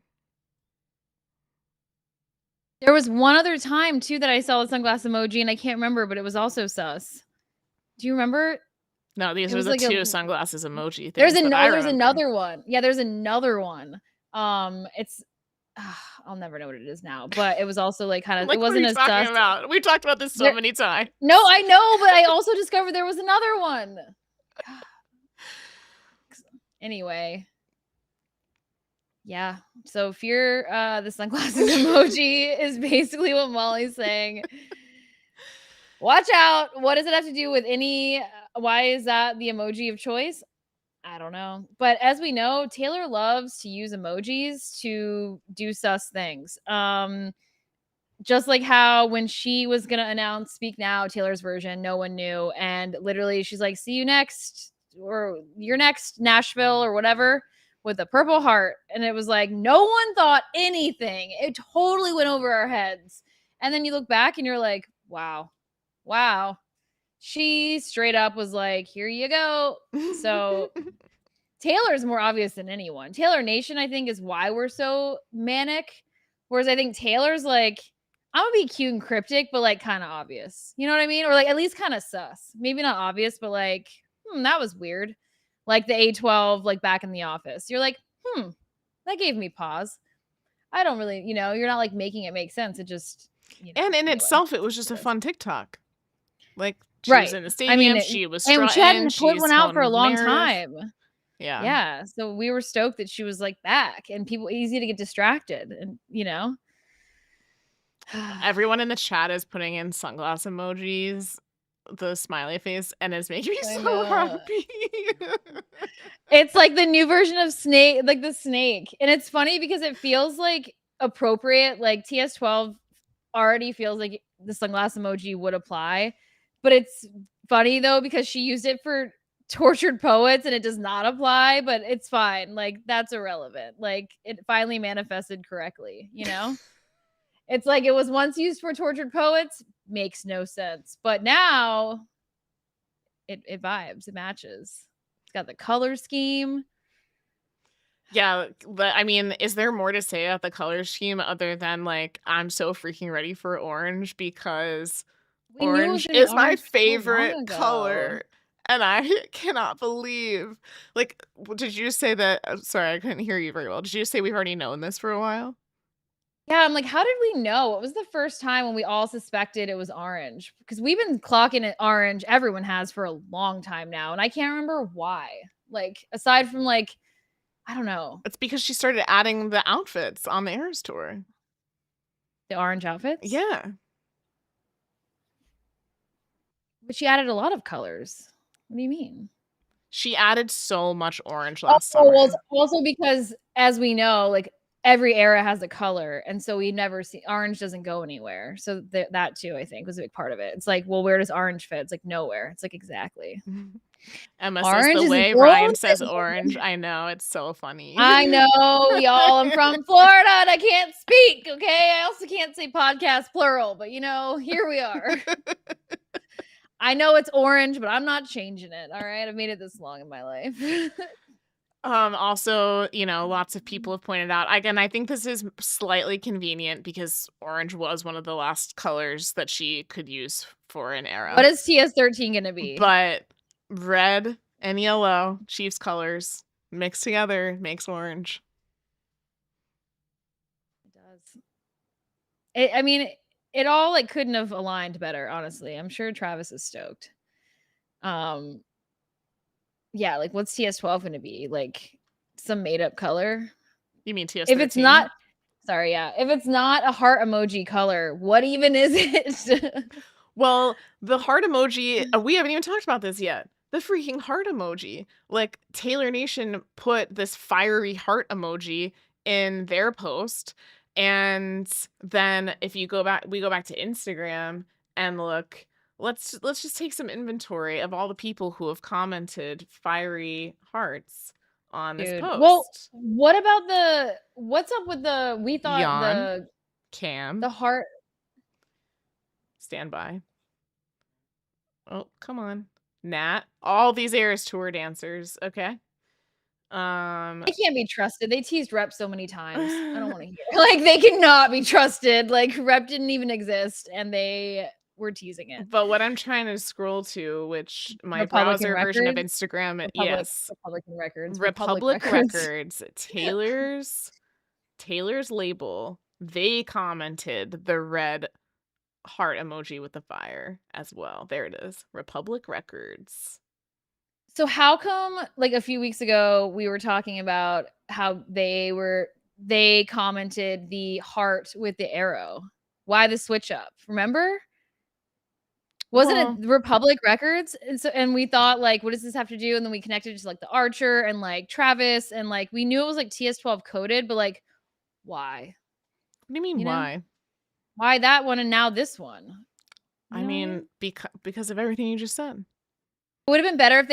There was one other time too that I saw the sunglass emoji, and I can't remember, but it was also sus. Do you remember? No, these It are was the like two sunglasses emoji things. There's that I there's remember. another one. Yeah, there's another one. It's I'll never know what it is now, but it was also like kind of Like, it wasn't what are as you talking sus. about? We talked about this so There- many times. No, I know, but I also discovered there was another one. Anyway. Yeah. So fear the sunglasses emoji is basically what Molly's saying. Watch out. What does it have to do with any why is that the emoji of choice? I don't know. But as we know, Taylor loves to use emojis to do sus things. Just like how when she was going to announce Speak Now, Taylor's version, no one knew. And literally she's like, see you next, or you're next, Nashville, or whatever, with a purple heart. And it was like, no one thought anything. It totally went over our heads. And then you look back and you're like, wow. She straight up was like, here you go. So Taylor's more obvious than anyone. Taylor Nation, I think, is why we're so manic. Whereas I think Taylor's like, I'm gonna be cute and cryptic, but like kind of obvious. You know what I mean? Or like at least kind of sus. Maybe not obvious, but like, that was weird. Like the A12, like back in the office. You're like, that gave me pause. I don't really, you're not like making it make sense. It just, And in anyway. itself, it was just a fun TikTok. Like, she Right. was in the stadium, she was and she hadn't strutting, put one out for a long Meredith. time. Yeah. Yeah. So we were stoked that she was like back, and people easy to get distracted, and Everyone in the chat is putting in sunglass emojis, the smiley face, and it's making me so happy. It's like the new version of Snake, like the snake. And it's funny because it feels like appropriate. Like TS12 already feels like the sunglass emoji would apply. But it's funny though, because she used it for Tortured Poets and it does not apply, but it's fine. Like that's irrelevant. Like it finally manifested correctly, It's like it was once used for Tortured Poets, makes no sense. But now it vibes, it matches. It's got the color scheme. Yeah, but I mean, is there more to say about the color scheme other than like I'm so freaking ready for orange because orange is my favorite color. And I cannot believe, like, did you say that? Sorry, I couldn't hear you very well. Did you say we've already known this for a while? Yeah, I'm like, how did we know? What was the first time when we all suspected it was orange? Because we've been clocking it orange, everyone has for a long time now. And I can't remember why. Like, aside from like, I don't know. It's because she started adding the outfits on the Eras Tour. The orange outfits? Yeah. But she added a lot of colors. What do you mean? She added so much orange last summer. Well, it's also because, as we know, like every era has a color, and so we never see orange doesn't go anywhere. So that too, I think, was a big part of it. It's like, well, where does orange fit? It's like nowhere. It's like exactly. Emma Orange says is the way golden. Ryan says orange. I know, it's so funny. I know, y'all. I'm from Florida and I can't speak. Okay, I also can't say podcast plural, but here we are. I know it's orange, but I'm not changing it. All right, I've made it this long in my life. Also, lots of people have pointed out, again, I think this is slightly convenient because orange was one of the last colors that she could use for an era. What is TS13 going to be? But red and yellow, Chiefs colors, mixed together makes orange. It does. I mean, it all like couldn't have aligned better, honestly. I'm sure Travis is stoked. Yeah, like what's TS12 gonna be? Like some made up color? You mean If it's TS13? not sorry, yeah. If it's not a heart emoji color, what even is it? Well, the heart emoji, we haven't even talked about this yet. The freaking heart emoji. Like, Taylor Nation put this fiery heart emoji in their post. And then if you go back, we go back to Instagram and look, let's just take some inventory of all the people who have commented fiery hearts on this Dude. post. Well, what about what's up with we thought Yawn. Cam. the heart Stand by. Oh, come on. Nat. All these Eras Tour dancers. Okay. they can't be trusted. They teased Rep so many times. I don't want to hear. Like they cannot be trusted. Like Rep didn't even exist and they were teasing it. But what I'm trying to scroll to, which my Republican browser version of Records? Instagram, yes. Republican Records. Republic Records. Taylor's label. They commented the red heart emoji with the fire as well. There it is. Republic Records. So how come like a few weeks ago we were talking about how they commented the heart with the arrow? Why the switch up? Remember? Wasn't it Republic Records? And we thought like, what does this have to do? And then we connected to like the Archer and like Travis and like we knew it was like TS12 coded, but like why? What do you mean You know? why? Why that one and now this one? I mean, because of everything you just said. It would have been better if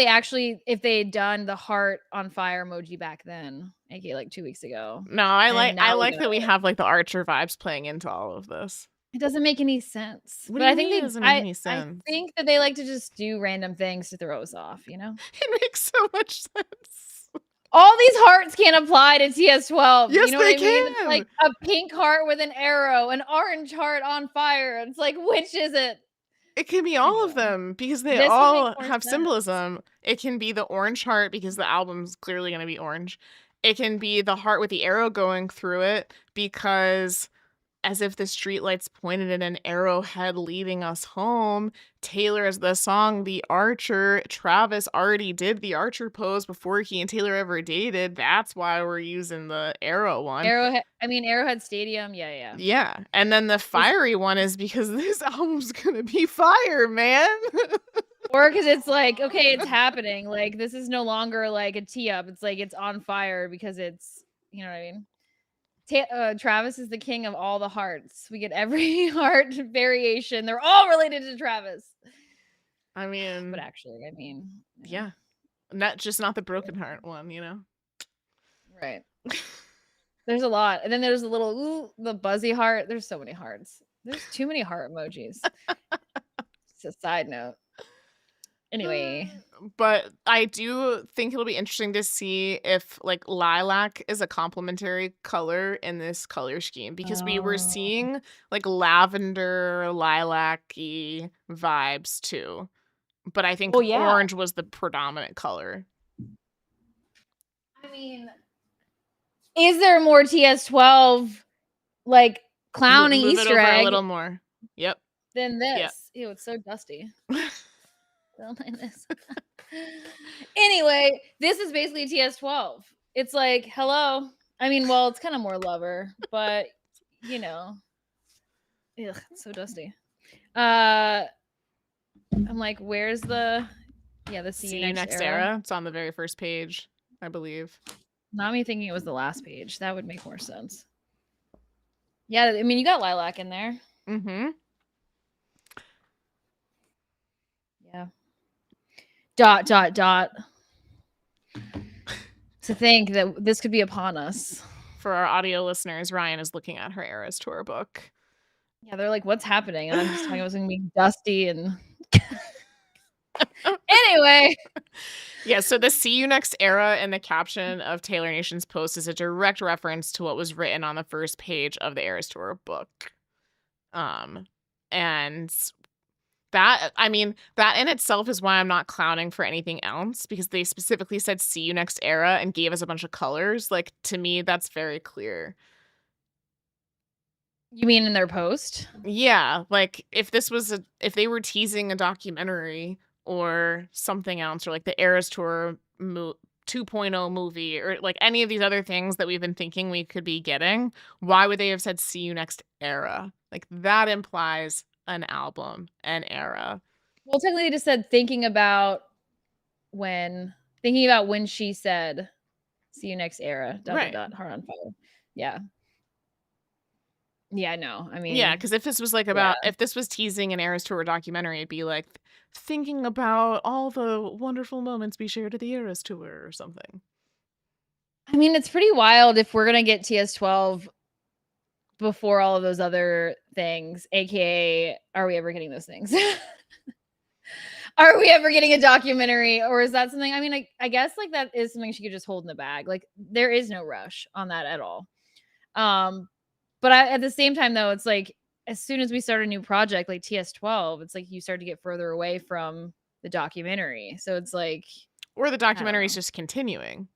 they had done the heart on fire emoji back then, aka like 2 weeks ago. No, I like that we have like the Archer vibes playing into all of this. It doesn't make any sense. What But do you I think mean it they doesn't make any sense? I think that they like to just do random things to throw us off, you know? It makes so much sense. All these hearts can't apply to TS12. Yes, you know they what I mean? It's can. like a pink heart with an arrow, an orange heart on fire. It's like, which is it? It can be all of them because they This would all make more have sense. symbolism. It can be the orange heart because the album's clearly going to be orange. It can be the heart with the arrow going through it because as if the streetlights pointed at an arrowhead leading us home. Taylor is the song The Archer. Travis already did the Archer pose before he and Taylor ever dated. That's why we're using the arrow one. Arrowhead Stadium. Yeah. Yeah. And then the fiery one is because this album's gonna be fire, man. Or because it's like, okay, it's happening. Like, this is no longer like a tee up. It's like it's on fire because it's, you know what I mean? Travis is the king of all the hearts. We get every heart variation. They're all related to Travis. I mean, but actually, yeah, not the broken heart one, you know. Right. There's a lot, and then there's the buzzy heart. There's so many hearts. There's too many heart emojis. It's a side note. Anyway, but I do think it'll be interesting to see if like lilac is a complementary color in this color scheme because we were seeing like lavender, lilac-y vibes too. But I think orange was the predominant color. I mean, is there more TS12 like clowning Move Easter egg a little more? Yep. Than this. Yep. Ew, it's so dusty. This. Anyway, this is basically TS12. It's like, hello. I mean, well, it's kind of more lover, but you know. Ugh, it's so dusty. I'm like, where's the See You Next era? It's on the very first page, I believe. Not me thinking it was the last page. That would make more sense. Yeah, I mean, you got lilac in there. Mm-hmm. Yeah. ... To think that this could be upon us. For our audio listeners, Ryan is looking at her Eras Tour book. Yeah, they're like, what's happening? And I'm just talking about something being dusty and anyway. Yeah, so the See You Next era in the caption of Taylor Nation's post is a direct reference to what was written on the first page of the Eras Tour book. And that in itself is why I'm not clowning for anything else, because they specifically said See You Next era and gave us a bunch of colors. Like, to me, that's very clear. You mean in their post? Yeah, like if they were teasing a documentary or something else, or like the Eras Tour 2.0 movie, or like any of these other things that we've been thinking we could be getting, why would they have said "See you next era"? Like that implies an album, an era. Well, technically, they just said thinking about when she said, "See you next era." Dot Right. dot dot. Heart on fire. Yeah. Yeah. No. I Yeah, mean, because if this was like yeah. if this was teasing an Eras Tour documentary, it'd be like thinking about all the wonderful moments we shared at the Eras Tour or something. I mean, it's pretty wild if we're gonna get TS12 before all of those other things. AKA, are we ever getting those things? Are we ever getting a documentary, or is that something? I mean, I guess like that is something she could just hold in the bag. Like there is no rush on that at all. But at the same time, though, it's like as soon as we start a new project like TS12, it's like you start to get further away from the documentary. So it's like, Or the documentary is know. just continuing.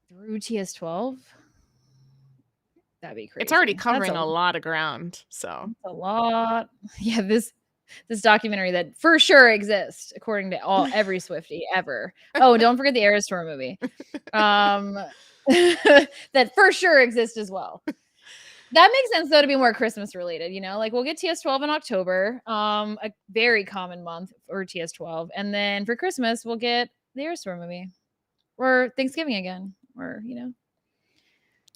Through TS12, that'd be crazy. It's already covering a lot of ground, so a lot. Yeah, this documentary that for sure exists according to every Swiftie ever. Oh, don't forget the Eras Tour movie. That for sure exists as well. That makes sense though to be more Christmas related, you know? Like we'll get TS12 in October, a very common month for TS12, and then for Christmas we'll get the Eras Tour movie, or Thanksgiving again, or you know,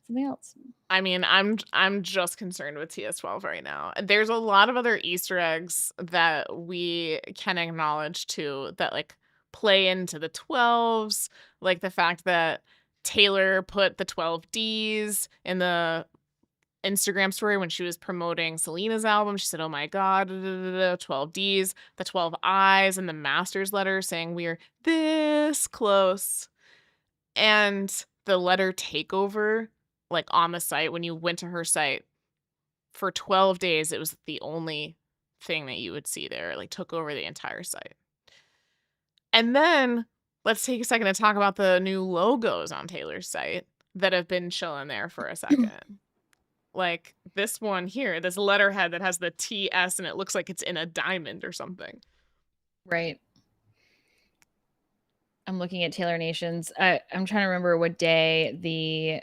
something else. I mean, I'm just concerned with TS12 right now. There's a lot of other Easter eggs that we can acknowledge too that like play into the 12s, like the fact that Taylor put the 12 Ds in the Instagram story when she was promoting Selena's album. She said, "Oh my God, 12 Ds, the 12 Is, and the master's letter saying we're this close." And the letter takeover, like on the site, when you went to her site for 12 days, it was the only thing that you would see there, like took over the entire site. And then let's take a second to talk about the new logos on Taylor's site that have been chilling there for a second. Like this one here, this letterhead that has the TS and it looks like it's in a diamond or something. Right. I'm looking at Taylor Nations. I'm trying to remember what day the.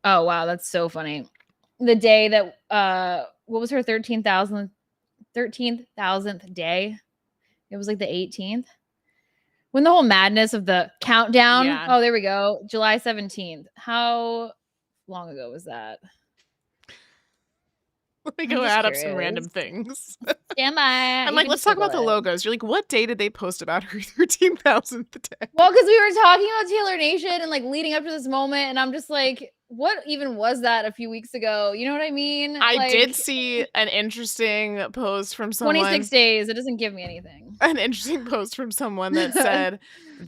Oh wow, that's so funny. The day that what was her 13,000th day? It was like the 18th. When the whole madness of the countdown. Yeah. Oh, there we go. July 17th. How long ago was that? Let me go add up some random things. Stand by. I'm like, let's talk about the logos. You're like, what day did they post about her 13,000th day? Well, because we were talking about Taylor Nation and like leading up to this moment, and I'm just like, what even was that a few weeks ago? You know what I mean? I did see an interesting post from someone. 26 days. It doesn't give me anything. An interesting post from someone that said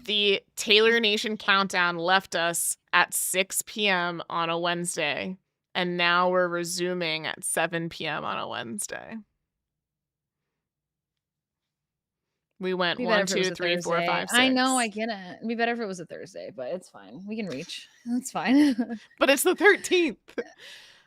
the Taylor Nation countdown left us at 6 p.m. on a Wednesday, and now we're resuming at 7 p.m. on a Wednesday. We went 1, 2, 3, 4, 5, 6. I know, I get it. It'd be better if it was a Thursday, but it's fine. We can reach. It's fine. But it's the 13th.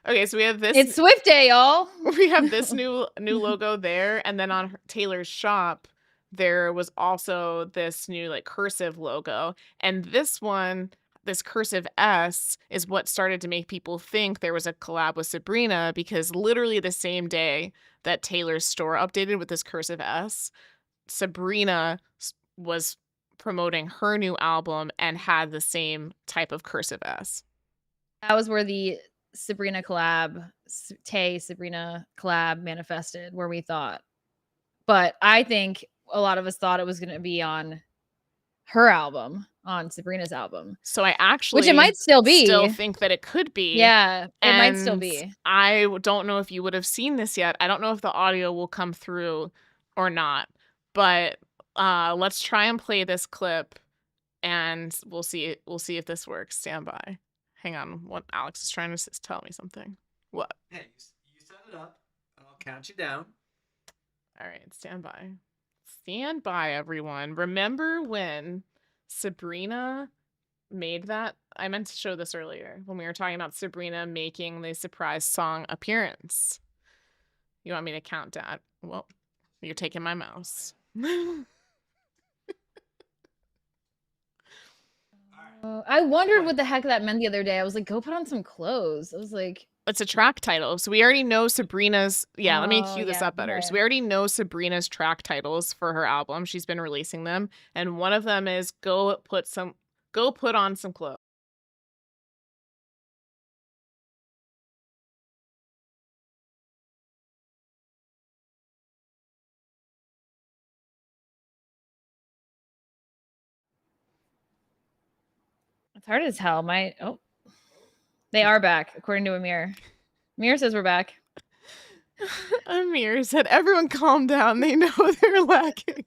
Okay, so we have this. It's Swift Day, y'all. We have this new logo there, and then on Taylor's shop, there was also this new like cursive logo, and this one, this cursive S, is what started to make people think there was a collab with Sabrina, because literally the same day that Taylor's store updated with this cursive S, Sabrina was promoting her new album and had the same type of cursive S. That was where the Sabrina collab, Sabrina collab manifested, where we thought. But I think a lot of us thought it was going to be on her album, on Sabrina's album. So I actually, which it might still be, still think that it could be. Yeah, it might still be. I don't know if you would have seen this yet. I don't know if the audio will come through or not, but let's try and play this clip, and we'll see if this works. Stand by. Hang on. What Alex is trying to tell me something. What? Hey, you set it up, and I'll count you down. All right, stand by. Stand by, everyone. Remember when Sabrina made that. I meant to show this earlier when we were talking about Sabrina making the surprise song appearance. You want me to count down? Well, you're taking my mouse. I wondered what the heck that meant the other day. I was like, go put on some clothes. I was like, It's a track title. So we already know Sabrina's. Yeah, let me Oh, cue this yeah, up better. okay. So we already know Sabrina's track titles for her album. She's been releasing them. And one of them is Go Put On Some Clothes. It's hard as hell. They are back, according to Amir. Amir says we're back. Amir said, everyone calm down. They know they're lacking.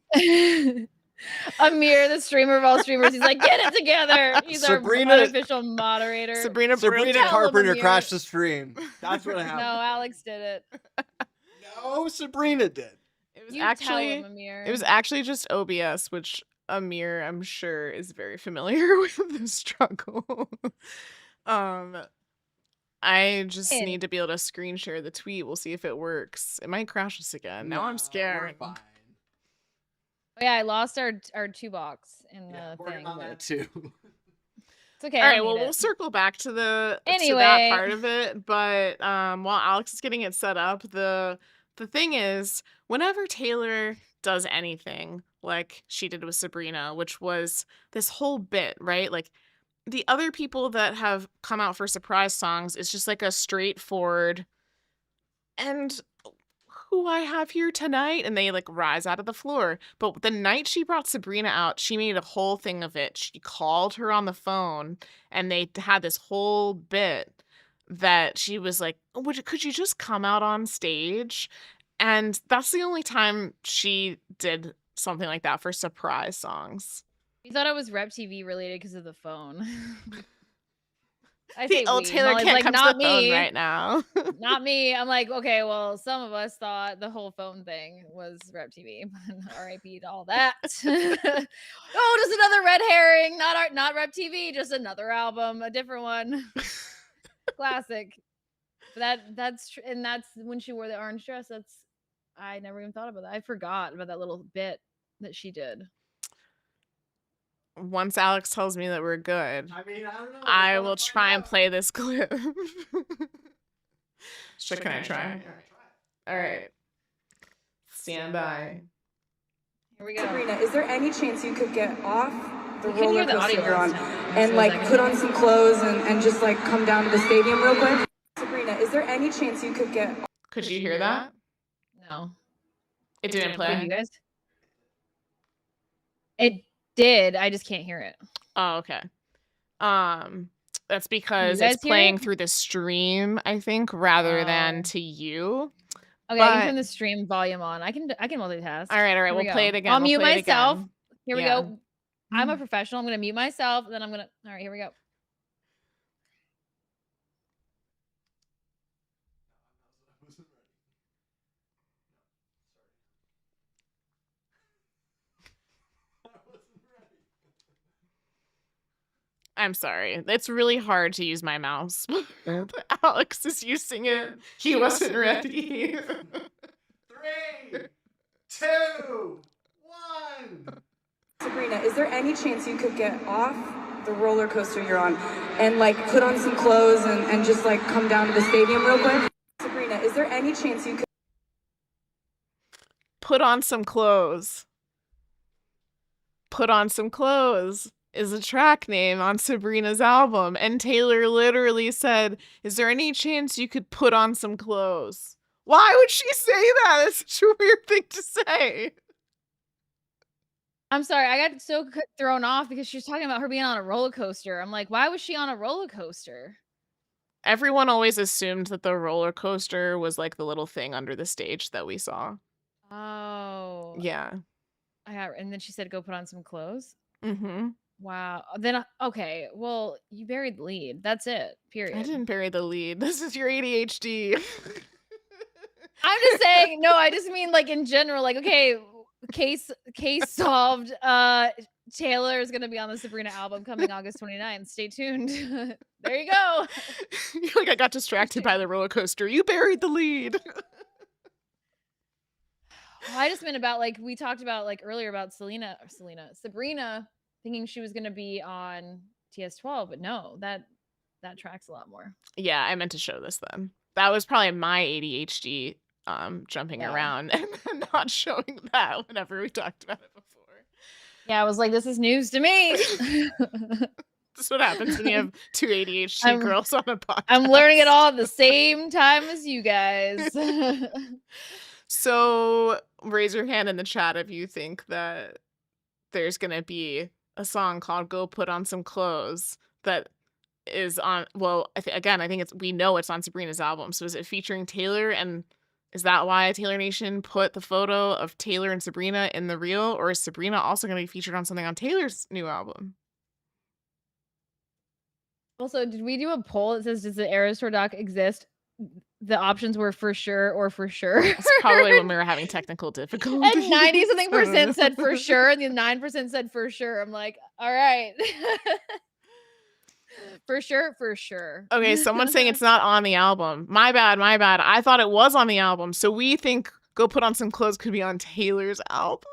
Amir, the streamer of all streamers, he's like, get it together. He's Sabrina- our unofficial moderator. Sabrina Sabrina Tell him, Carpenter Amir. crashed the stream. That's what No, happened. Alex did it. No, Sabrina did. It was You tell actually him, Amir. it was actually just OBS, which Amir, I'm sure, is very familiar with the struggle. I just Hey. need to be able to screen share the tweet. We'll see if it works. It might crash us again. Now No, I'm scared. We're fine. Oh, yeah, I lost our 2 box in Yeah, the working thing. on but that too. It's okay. All I right, don't well, need we'll it. circle back to the to Anyway. that part of it. But while Alex is getting it set up, the thing is, whenever Taylor does anything like she did with Sabrina, which was this whole bit, right? Like the other people that have come out for surprise songs is just like a straightforward and who I have here tonight, and they like rise out of the floor. But the night she brought Sabrina out, she made a whole thing of it. She called her on the phone, and they had this whole bit that she was like, could you just come out on stage? And that's the only time she did something like that for surprise songs. You thought it was Rep TV related because of the phone. I See, say we. Taylor Molly's can't like, come not to the phone me. right now. Not me. I'm like, okay, well, some of us thought the whole phone thing was Rep TV. RIP to all that. Oh, just another red herring. Not Rep TV, just another album, a different one. Classic. But that's when she wore the orange dress. I never even thought about that. I forgot about that little bit that she did. Once Alex tells me that we're good, I mean, I don't know. I will try and play this clip. So can I try? All right. Stand by. Here we go. Sabrina, is there any chance you could get off the You can roller hear the coaster audio you're on last time. and So like it's put on some clothes and just like come down to the stadium real quick? Sabrina, is there any chance you could get Could you hear that? No. It didn't Did play. you guys? It did. I just can't hear it. Oh, okay. That's because guys it's hear playing it? through the stream, I think, rather Oh. than to you. Okay, I can But- turn the stream volume on. I can multitask. All right, Here we we'll go. play it again. I'll We'll mute play it myself. again. Here we Yeah. go. I'm a professional. I'm gonna mute myself, and then I'm gonna. All right, here we go. I'm sorry. It's really hard to use my mouse. Alex is using it. He wasn't ready. 3, 2, 1. Sabrina, is there any chance you could get off the roller coaster you're on and like put on some clothes and just like come down to the stadium real quick? Sabrina, is there any chance you could Put on some clothes. Put on some clothes is a track name on Sabrina's album. And Taylor literally said, is there any chance you could put on some clothes? Why would she say that? It's such a weird thing to say. I'm sorry. I got so thrown off because she was talking about her being on a roller coaster. I'm like, why was she on a roller coaster? Everyone always assumed that the roller coaster was like the little thing under the stage that we saw. Oh. Yeah. And then she said, go put on some clothes. Mm-hmm. Wow. Then okay. Well, you buried the lead. That's it. Period. I didn't bury the lead. This is your ADHD. I'm just saying. No, I just mean like in general. Like, okay, case solved. Taylor is going to be on the Sabrina album coming August 29th. Stay tuned. There you go. Like, I got distracted by the roller coaster. You buried the lead. Well, I just meant about, like, we talked about, like, earlier about Sabrina thinking she was going to be on TS12, but no, that tracks a lot more. Yeah, I meant to show this then. That was probably my ADHD jumping around and not showing that whenever we talked about it before. Yeah, I was like, this is news to me. This is what happens when you have two ADHD girls on a podcast. I'm learning it all at the same time as you guys. So raise your hand in the chat if you think that there's going to be a song called Go Put On Some Clothes that is on, well, again, I think we know it's on Sabrina's album. So is it featuring Taylor? And is that why Taylor Nation put the photo of Taylor and Sabrina in the reel? Or is Sabrina also going to be featured on something on Taylor's new album? Also, did we do a poll that says, does the Eras Tour doc exist? The options were for sure or for sure. It's probably when we were having technical difficulties. And 90-something% said for sure, and the 9% said for sure. I'm like, all right. For sure. Okay, someone's saying it's not on the album. My bad. I thought it was on the album. So we think Go Put On Some Clothes could be on Taylor's album.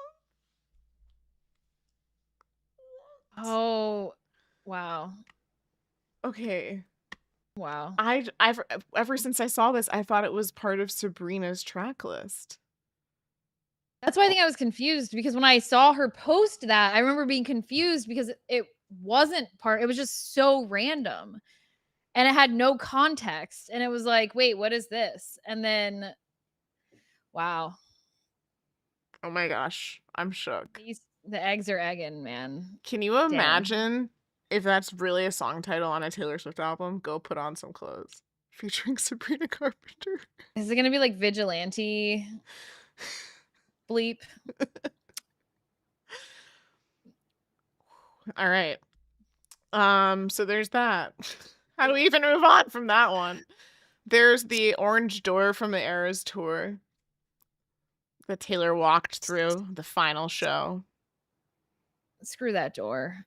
Oh, wow. Okay. Wow. I've ever since I saw this, I thought it was part of Sabrina's track list. That's why I think I was confused, because when I saw her post that, I remember being confused because it wasn't part, it was just so random and it had no context. And it was like, wait, what is this? And then, wow. Oh my gosh, I'm shook. The eggs are egging, man. Can you imagine if that's really a song title on a Taylor Swift album? Go Put On Some Clothes, featuring Sabrina Carpenter. Is it going to be like Vigilante bleep? All right. So there's that. How do we even move on from that one? There's the orange door from the Eras tour that Taylor walked through the final show. Screw that door.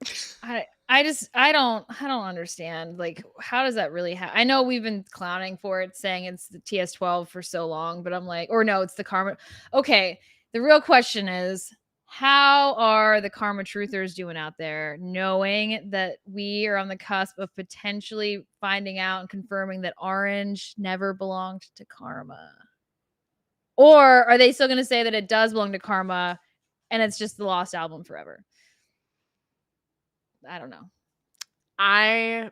I don't understand. Like, how does that really happen? I know we've been clowning for it, saying it's the TS12 for so long, but I'm like, or no, it's the Karma. Okay, the real question is, how are the Karma Truthers doing out there, knowing that we are on the cusp of potentially finding out and confirming that Orange never belonged to Karma? Or are they still going to say that it does belong to Karma and it's just the lost album forever? I don't know. I'm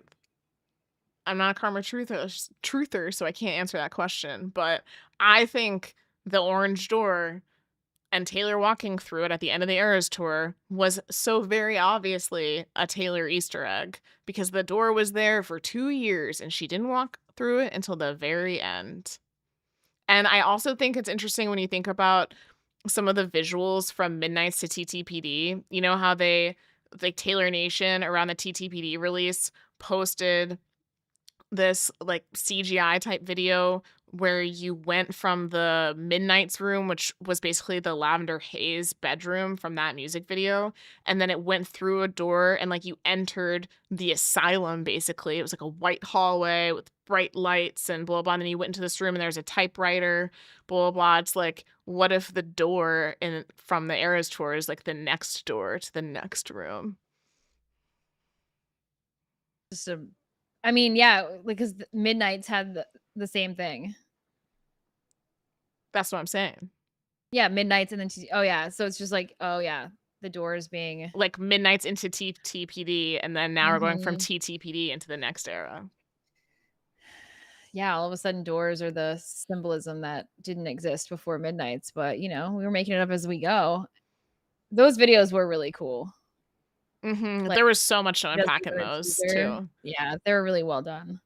not a Karma truther, so I can't answer that question. But I think the orange door and Taylor walking through it at the end of the Eras tour was so very obviously a Taylor Easter egg, because the door was there for 2 years and she didn't walk through it until the very end. And I also think it's interesting when you think about some of the visuals from Midnights to TTPD. You know how they, like, Taylor Nation around the TTPD release posted this like CGI type video where you went from the Midnights room, which was basically the Lavender Haze bedroom from that music video, and then it went through a door and like you entered the asylum. Basically, it was like a white hallway with bright lights and blah blah, and then you went into this room and there's a typewriter, blah blah. It's like, what if the door from the Eras tour is like the next door to the next room? I mean, yeah, because Midnights had the same thing. That's what I'm saying. Yeah, Midnights and then oh yeah, so it's just like, oh yeah, the doors being like Midnights into TTPD, and then now we're going from TTPD into the next era. Yeah, all of a sudden doors are the symbolism that didn't exist before Midnights, but you know, we were making it up as we go. Those videos were really cool. Like, there was so much to unpack in those too. Yeah, they were really well done.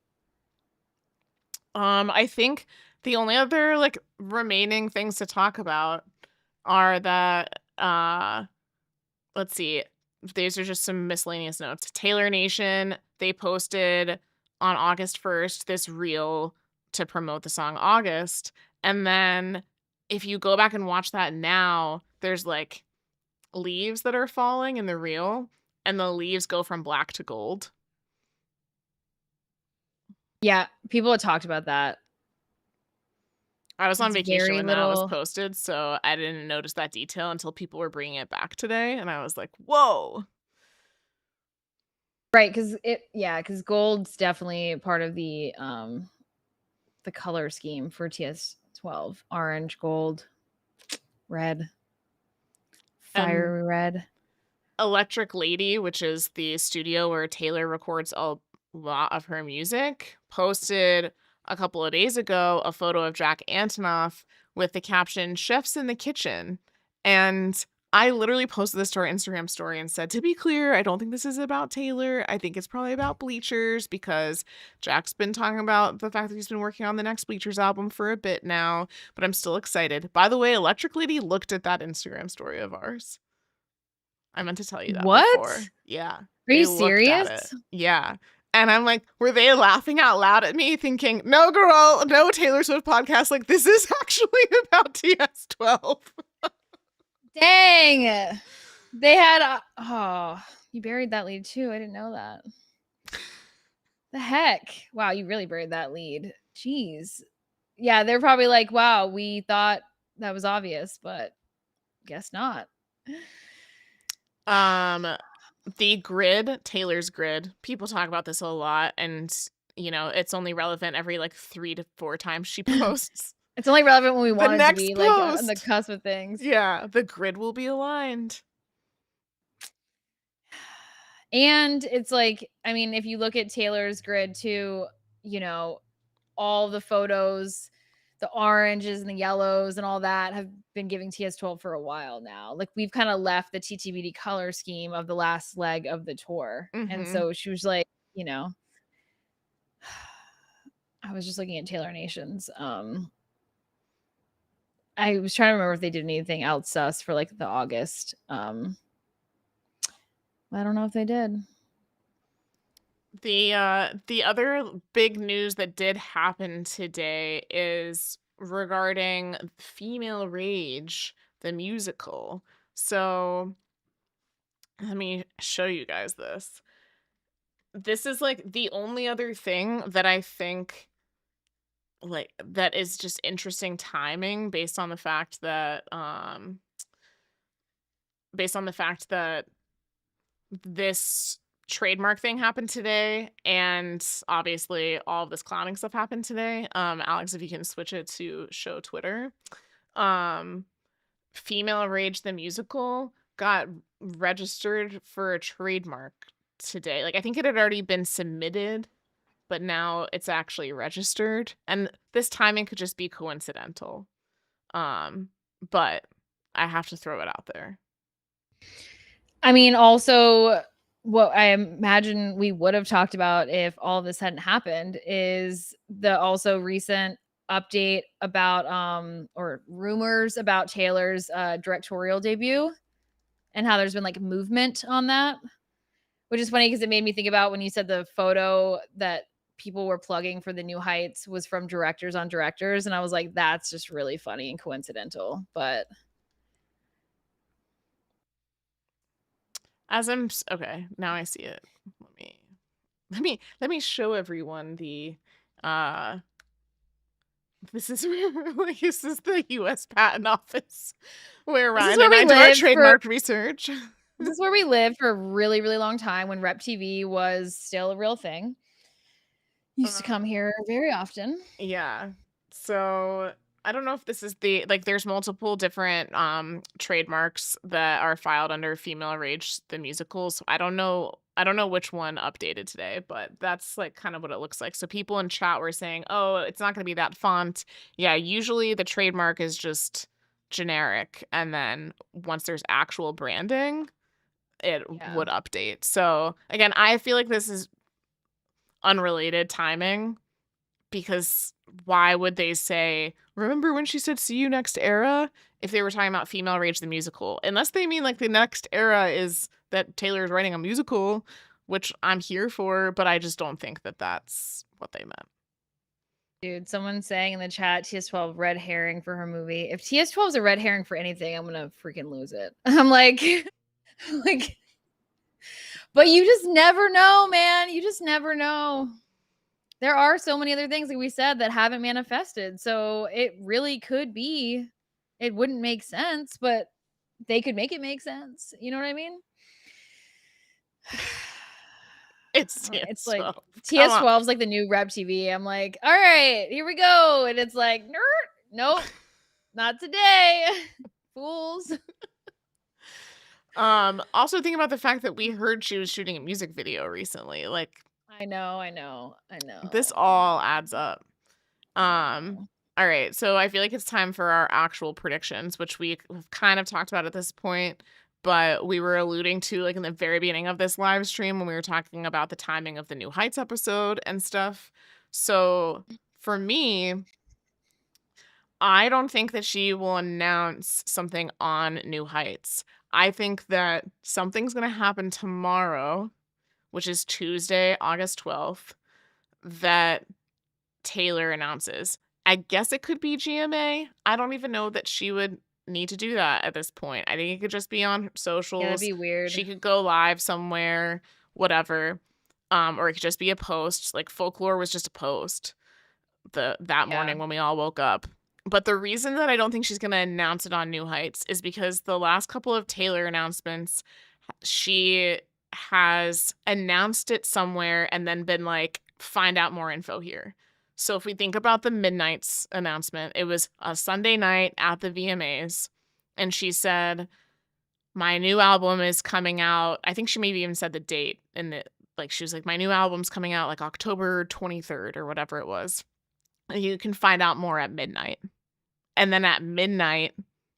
I think the only other like remaining things to talk about are that let's see, these are just some miscellaneous notes. Taylor Nation, they posted on August 1st this reel to promote the song August, and then if you go back and watch that now, there's like leaves that are falling in the reel, and the leaves go from black to gold. Yeah, people had talked about that. I was on It's vacation very when that was little. posted, so I didn't notice that detail until people were bringing it back today, and I was like, whoa. Right, because gold's definitely part of the color scheme for TS12. Orange, gold, red, And fiery red. Electric Lady, which is the studio where Taylor records a lot of her music, posted a couple of days ago a photo of Jack Antonoff with the caption "Chefs in the Kitchen." And I literally posted this to our Instagram story and said, to be clear, I don't think this is about Taylor. I think it's probably about Bleachers, because Jack's been talking about the fact that he's been working on the next Bleachers album for a bit now, but I'm still excited. By the way, Electric Lady looked at that Instagram story of ours. I meant to tell you that What? before. Yeah. Are They you looked at serious? it. Yeah. And I'm like, were they laughing out loud at me thinking, no, girl, no Taylor Swift podcast. Like, this is actually about TS12. Dang. They had you buried that lead too. I didn't know that. The heck? Wow, you really buried that lead. Jeez. Yeah, they're probably like, wow, we thought that was obvious, but guess not. The grid, Taylor's grid, people talk about this a lot, and it's only relevant every like 3 to 4 times she posts. It's only relevant when we want it to next be like on the post. cusp of things. Yeah, the grid will be aligned. And it's like, I mean, if you look at Taylor's grid too, all the photos, the oranges and the yellows and all that have been giving TS12 for a while now. Like, we've kind of left the TTBD color scheme of the last leg of the tour. And so she was like, I was just looking at Taylor Nations. I was trying to remember if they did anything else sus for like the August. I don't know if they did. The other big news that did happen today is regarding Female Rage, the musical. So let me show you guys this. This is like the only other thing that I think like that is just interesting timing based on the fact that this trademark thing happened today, and obviously all of this clowning stuff happened today. Alex, if you can switch it to show Twitter. Female Rage the musical got registered for a trademark today. Like, I think it had already been submitted, but now it's actually registered, and this timing could just be coincidental. But I have to throw it out there. I mean, also, what I imagine we would have talked about if all this hadn't happened is the also recent update about or rumors about Taylor's directorial debut and how there's been like movement on that, which is funny because it made me think about when you said the photo that people were plugging for the New Heights was from Directors on Directors, and I was like, that's just really funny and coincidental. But As I'm okay, now I see it. Let me show everyone the this is the U.S. Patent Office where Ryan and I do our trademark research. This is where we lived for a really, really long time when Rep TV was still a real thing. Used to come here very often. Yeah. So I don't know if this is there's multiple different trademarks that are filed under Female Rage the musical. So I don't know which one updated today, but that's like kind of what it looks like. So people in chat were saying, "Oh, it's not going to be that font." Yeah, usually the trademark is just generic, and then once there's actual branding, it would update. So again, I feel like this is unrelated timing, because why would they say, remember when she said see you next era, if they were talking about Female Rage the musical? Unless they mean like the next era is that Taylor is writing a musical, which I'm here for, but I just don't think that that's what they meant. Dude, someone's saying in the chat, TS12 red herring for her movie. If TS12 is a red herring for anything, I'm gonna freaking lose it. I'm like, like, but you just never know, man. You just never know. There are so many other things, like we said, that haven't manifested. So it really could be. It wouldn't make sense, but they could make it make sense. You know what I mean? It's It's like TS12. TS12 is like the new Rep TV. I'm like, all right, here we go. And it's like, nope, not today. Fools. Also thinking about the fact that we heard she was shooting a music video recently. Like, I know. this all adds up. All right, so I feel like it's time for our actual predictions, which we have kind of talked about at this point, but we were alluding to like in the very beginning of this live stream when we were talking about the timing of the New Heights episode and stuff. So for me, I don't think that she will announce something on New Heights. I think that something's going to happen tomorrow, which is Tuesday, August 12th, that Taylor announces. I guess it could be GMA. I don't even know that she would need to do that at this point. I think it could just be on socials. Yeah, that'd be weird. She could go live somewhere, whatever. Or it could just be a post. Like Folklore was just a post that morning when we all woke up. But the reason that I don't think she's going to announce it on New Heights is because the last couple of Taylor announcements, she has announced it somewhere and then been like, find out more info here. So if we think about the Midnight's announcement, it was a Sunday night at the VMAs, and she said, my new album is coming out. I think she maybe even said the date, and like she was like, my new album's coming out like October 23rd or whatever it was. You can find out more at midnight. And then at midnight,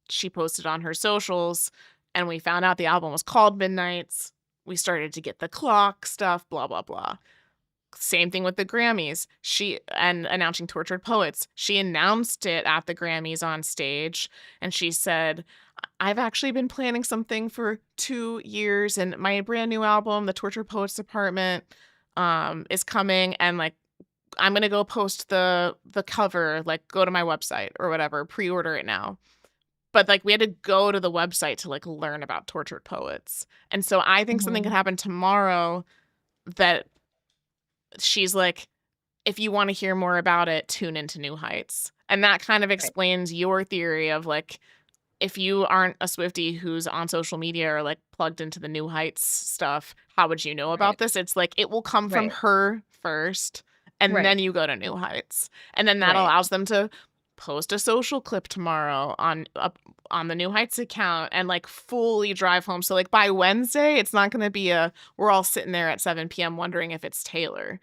she posted on her socials, and we found out the album was called Midnights. We started to get the clock stuff, blah, blah, blah. Same thing with the Grammys. And announcing Tortured Poets. She announced it at the Grammys on stage, and she said, I've actually been planning something for 2 years, and my brand new album, The Tortured Poets Department, is coming, and like, I'm going to go post the cover, like go to my website or whatever, pre-order it now. But like we had to go to the website to like learn about Tortured Poets. And so I think something could happen tomorrow that she's like, if you want to hear more about it, tune into New Heights. And that kind of explains your theory of like, if you aren't a Swiftie who's on social media or like plugged into the New Heights stuff, how would you know about this? It's like, it will come from her first. And then you go to New Heights. And then that allows them to post a social clip tomorrow on the New Heights account and like fully drive home. So like by Wednesday, it's not going to be we're all sitting there at 7 p.m. wondering if it's Taylor.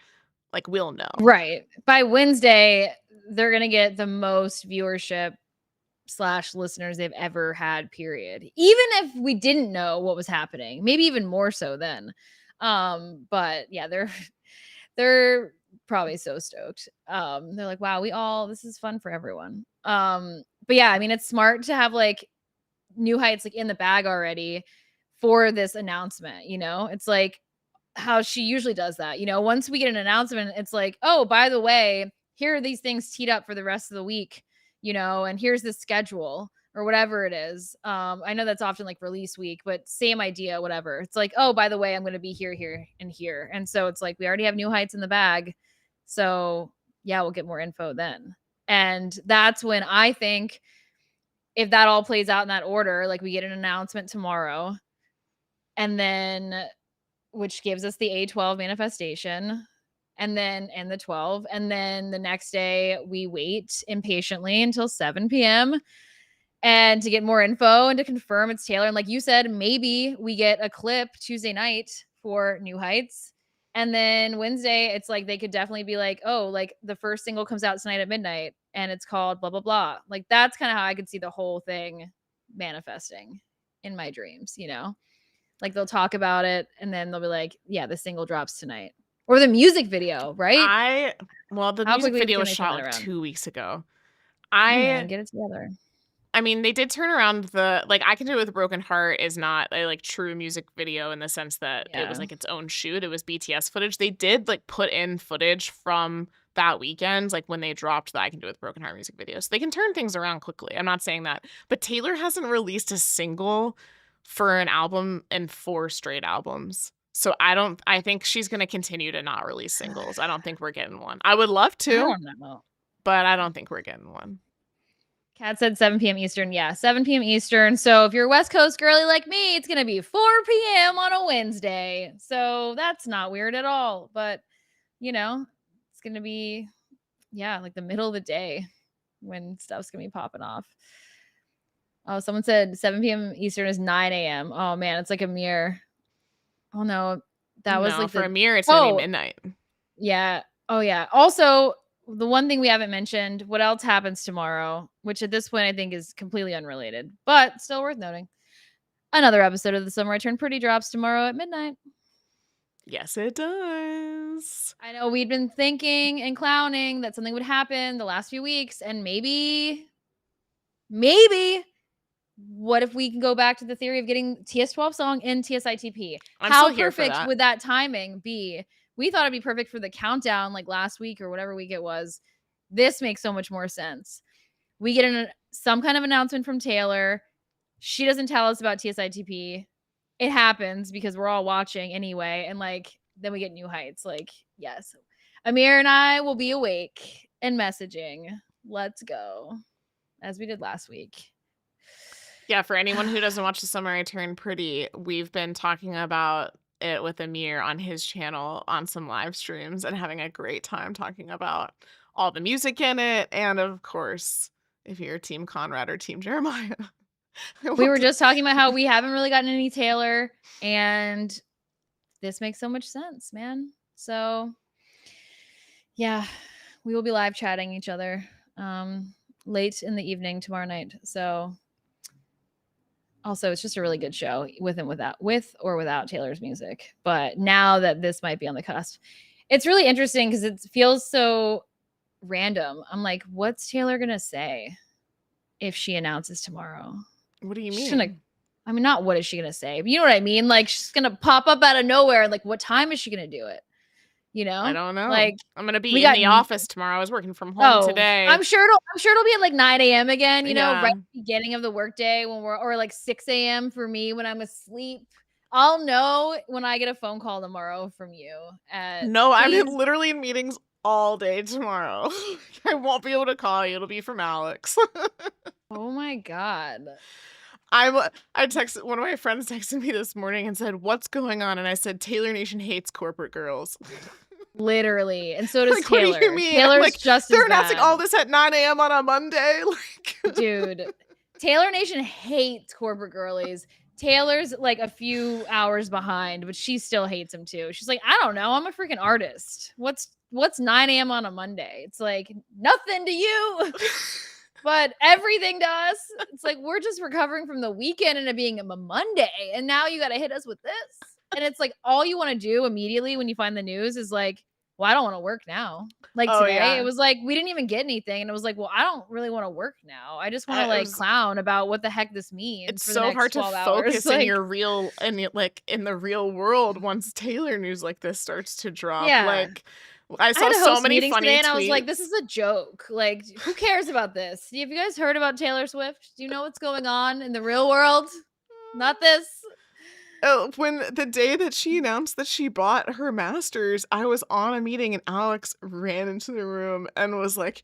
Like we'll know. Right. By Wednesday, they're going to get the most viewership / listeners they've ever had, period. Even if we didn't know what was happening, maybe even more so then. But yeah, they're probably so stoked. They're like, wow, this is fun for everyone. But yeah, I mean, it's smart to have like New Heights like in the bag already for this announcement, you know? It's like how she usually does that. You know, once we get an announcement, it's like, oh, by the way, here are these things teed up for the rest of the week, you know, and here's the schedule or whatever it is. I know that's often like release week, but same idea, whatever. It's like, oh, by the way, I'm going to be here, here, and here. And so it's like, we already have New Heights in the bag. So yeah, we'll get more info then. And that's when I think if that all plays out in that order, like we get an announcement tomorrow and then, which gives us the A12 manifestation and the 12. And then the next day we wait impatiently until 7 p.m. and to get more info and to confirm it's Taylor. And like you said, maybe we get a clip Tuesday night for New Heights. And then Wednesday, it's like they could definitely be like, oh, like the first single comes out tonight at midnight and it's called blah, blah, blah. Like that's kind of how I could see the whole thing manifesting in my dreams, you know? Like they'll talk about it and then they'll be like, yeah, the single drops tonight. Or the music video, right? The music video was shot like 2 weeks ago. Get it together. I mean, they did turn around I Can Do It With a Broken Heart is not a like true music video in the sense that it was like its own shoot. It was BTS footage. They did like put in footage from that weekend, like when they dropped the I Can Do It with Broken Heart music videos. They can turn things around quickly. I'm not saying that. But Taylor hasn't released a single for an album in 4 straight albums. So I think she's going to continue to not release singles. I don't think we're getting one. I would love I to, don't know. but I don't think we're getting one. Kat said 7 p.m. Eastern. Yeah, 7 p.m. Eastern. So if you're a West Coast girly like me, it's going to be 4 p.m. on a Wednesday. So that's not weird at all. But, you know, it's going to be, yeah, like the middle of the day when stuff's going to be popping off. Oh, someone said 7 p.m. Eastern is 9 a.m. Oh, man, it's like a mirror. Oh, no. That was like for the Amir, it's going to be midnight. Yeah. Oh, yeah. Also, the one thing we haven't mentioned, what else happens tomorrow, which at this point I think is completely unrelated, but still worth noting. Another episode of The Summer I Turned Pretty drops tomorrow at midnight. Yes, it does. I know we'd been thinking and clowning that something would happen the last few weeks, and maybe, what if we can go back to the theory of getting TS12 song in TSITP? I'm How still here for perfect that. would that timing be? We thought it'd be perfect for the countdown like last week or whatever week it was. This makes so much more sense. We get some kind of announcement from Taylor. She doesn't tell us about TSITP. It happens because we're all watching anyway. And like, then we get New Heights. Like, yes. Amir and I will be awake and messaging. Let's go. As we did last week. Yeah, for anyone who doesn't watch The Summer I Turned Pretty, we've been talking about it with Amir on his channel on some live streams and having a great time talking about all the music in it. And of course, if you're Team Conrad or Team Jeremiah. We were just talking about how we haven't really gotten any Taylor, and this makes so much sense, man. So yeah, we will be live chatting each other late in the evening tomorrow night. So also, it's just a really good show with or without Taylor's music. But now that this might be on the cusp, it's really interesting because it feels so random. I'm like, what's Taylor gonna say if she announces tomorrow? What do you mean? Not what is she gonna say, but you know what I mean? Like, she's gonna pop up out of nowhere. Like, what time is she gonna do it? You know? I don't know. Like, I'm gonna be in the office tomorrow. I was working from home today. I'm sure it'll be at like 9 a.m. again, you know, Yeah. right at the beginning of the workday or like 6 a.m. for me when I'm asleep. I'll know when I get a phone call tomorrow from you. No, I'm literally in meetings all day tomorrow. I won't be able to call you. It'll be from Alex. Oh my God. I texted one of my friends texted me this morning and said, "What's going on?" And I said, "Taylor Nation hates corporate girls." Literally. And so does Like, Taylor. what do you mean? Taylor's like, just they're as announcing bad. all this at 9 a.m. on a Monday. Like, dude, Taylor Nation hates corporate girlies. Taylor's like a few hours behind, but she still hates him too. She's like, I don't know. I'm a freaking artist. What's 9 a.m. on a Monday? It's like nothing to you. But everything to us. It's like we're just recovering from the weekend and it being a Monday. And now you got to hit us with this. And it's like all you want to do immediately when you find the news is like, well, I don't want to work now. Like today, it was like we didn't even get anything. And it was like, well, I don't really want to work now. I just want to like clown about what the heck this means. It's for the so next hard to 12 focus hours. in your real in the real world once Taylor news like this starts to drop. Yeah. Like, I saw had to so host many meetings funny today, tweets. and I was like, this is a joke. Like, who cares about this? Have you guys heard about Taylor Swift? Do you know what's going on in the real world? Not this. Oh, when the day that she announced that she bought her master's, I was on a meeting and Alex ran into the room and was like,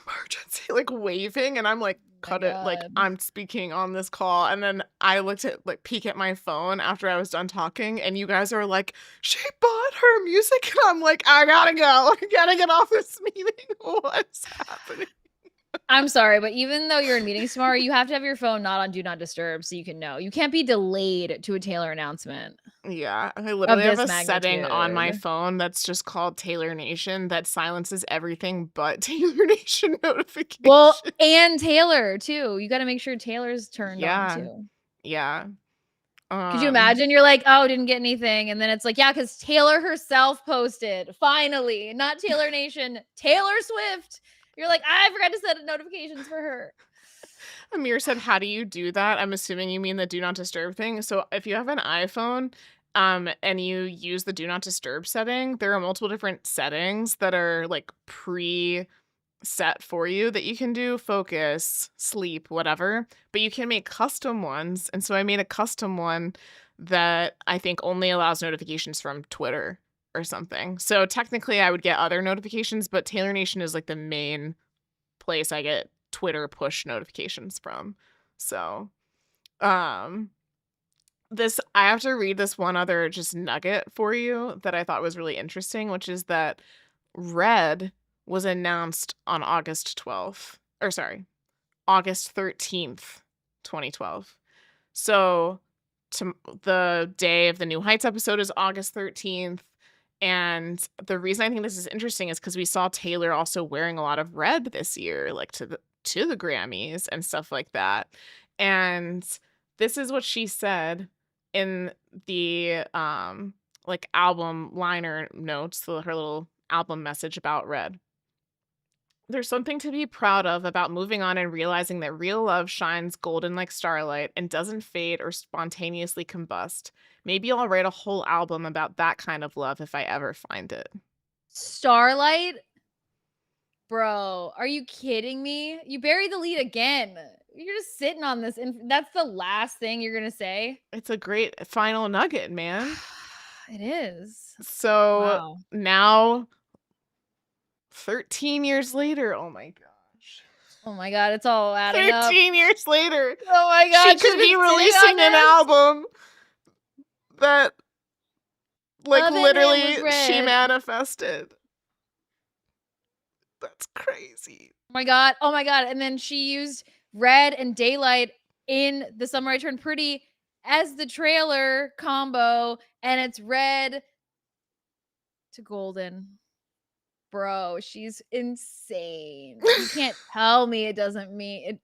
emergency, like waving, and I'm like, cut it, like I'm speaking on this call. And then I looked at peek at my phone after I was done talking, and you guys are like, she bought her music, and I'm like, I gotta go, I gotta get off this meeting. What's happening? I'm sorry, but even though you're in meetings tomorrow, you have to have your phone not on Do Not Disturb so you can know. You can't be delayed to a Taylor announcement. Yeah, I literally have a setting on my phone that's just called Taylor Nation that silences everything but Taylor Nation notifications. Well, and Taylor too. You got to make sure Taylor's turned on too. Yeah. Could you imagine? You're like, oh, didn't get anything. And then it's like, yeah, because Taylor herself posted. Finally, not Taylor Nation, Taylor Swift. You're like, I forgot to set notifications for her. Amir said, how do you do that? I'm assuming you mean the Do Not Disturb thing. So if you have an iPhone and you use the do not disturb setting, there are multiple different settings that are like set for you that you can do: focus, sleep, whatever, but you can make custom ones. And so I made a custom one that I think only allows notifications from Twitter or something. So technically I would get other notifications, but Taylor Nation is like the main place I get Twitter push notifications from. So this, I have to read this one other just nugget for you that I thought was really interesting, which is that Red was announced on August 12th, or sorry, August 13th, 2012. So the day of the New Heights episode is August 13th. And the reason I think this is interesting is because we saw Taylor also wearing a lot of red this year, like to the Grammys and stuff like that. And this is what she said in the like album liner notes, her little album message about Red. There's something to be proud of about moving on and realizing that real love shines golden like starlight and doesn't fade or spontaneously combust. Maybe I'll write a whole album about that kind of love if I ever find it. Starlight? Bro, are you kidding me? You buried the lead again. You're just sitting on this, and that's the last thing you're gonna say? It's a great final nugget, man. It is. So Wow. now, 13 years later, oh my gosh. Oh my god, it's all adding up. 13 years later, Oh my god, she could be releasing an album that, like, Love and literally It Was she Red. manifested. That's crazy. Oh my god. Oh my god. And then she used Red and Daylight in The Summer I Turned Pretty as the trailer combo, and it's red to golden. Bro, she's insane. You can't tell me it doesn't mean it.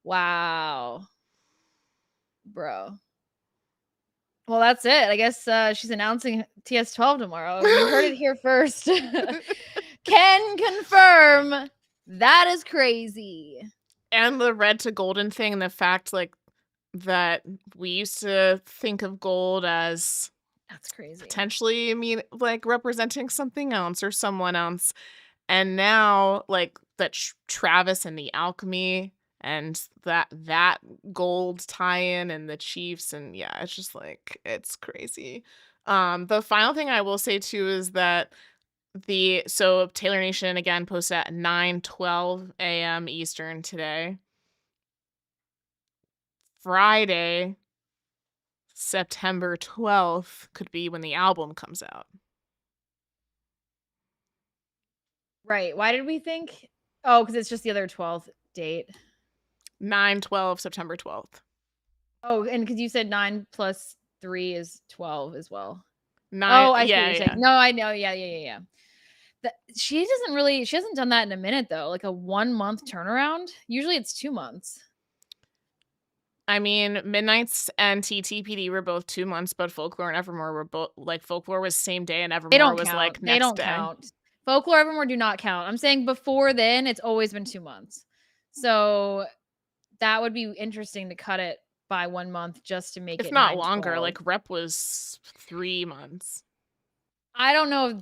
Wow. Bro. Well, that's it. I guess she's announcing TS12 tomorrow. You heard it here first. Can confirm that is crazy. And the red to golden thing, and the fact, like, that we used to think of gold as That's crazy. potentially like representing something else or someone else, and now like that Travis and the Alchemy and that gold tie-in and the Chiefs, and yeah, it's just like, it's crazy. The final thing I will say too is that so Taylor Nation again posted at 9:12 a.m. Eastern today. Friday, September 12th could be when the album comes out. Right. Why did we think? Oh, because it's just the other 12th date. 9/12, September 12th. Oh, and because you said 9 plus 3 is 12 as well. 9. Oh, I see yeah, what you're yeah. saying. No, I know. Yeah. She hasn't done that in a minute though. Like a 1 month turnaround. Usually it's 2 months. I mean, Midnights and TTPD were both 2 months, but Folklore and Evermore were both, like, Folklore was same day and They Evermore don't was count. like They next don't day. count. Folklore Evermore do not count. I'm saying before then, it's always been 2 months. So that would be interesting to cut it by 1 month just to make it If not 9/12. longer, like Rep was 3 months. I don't know.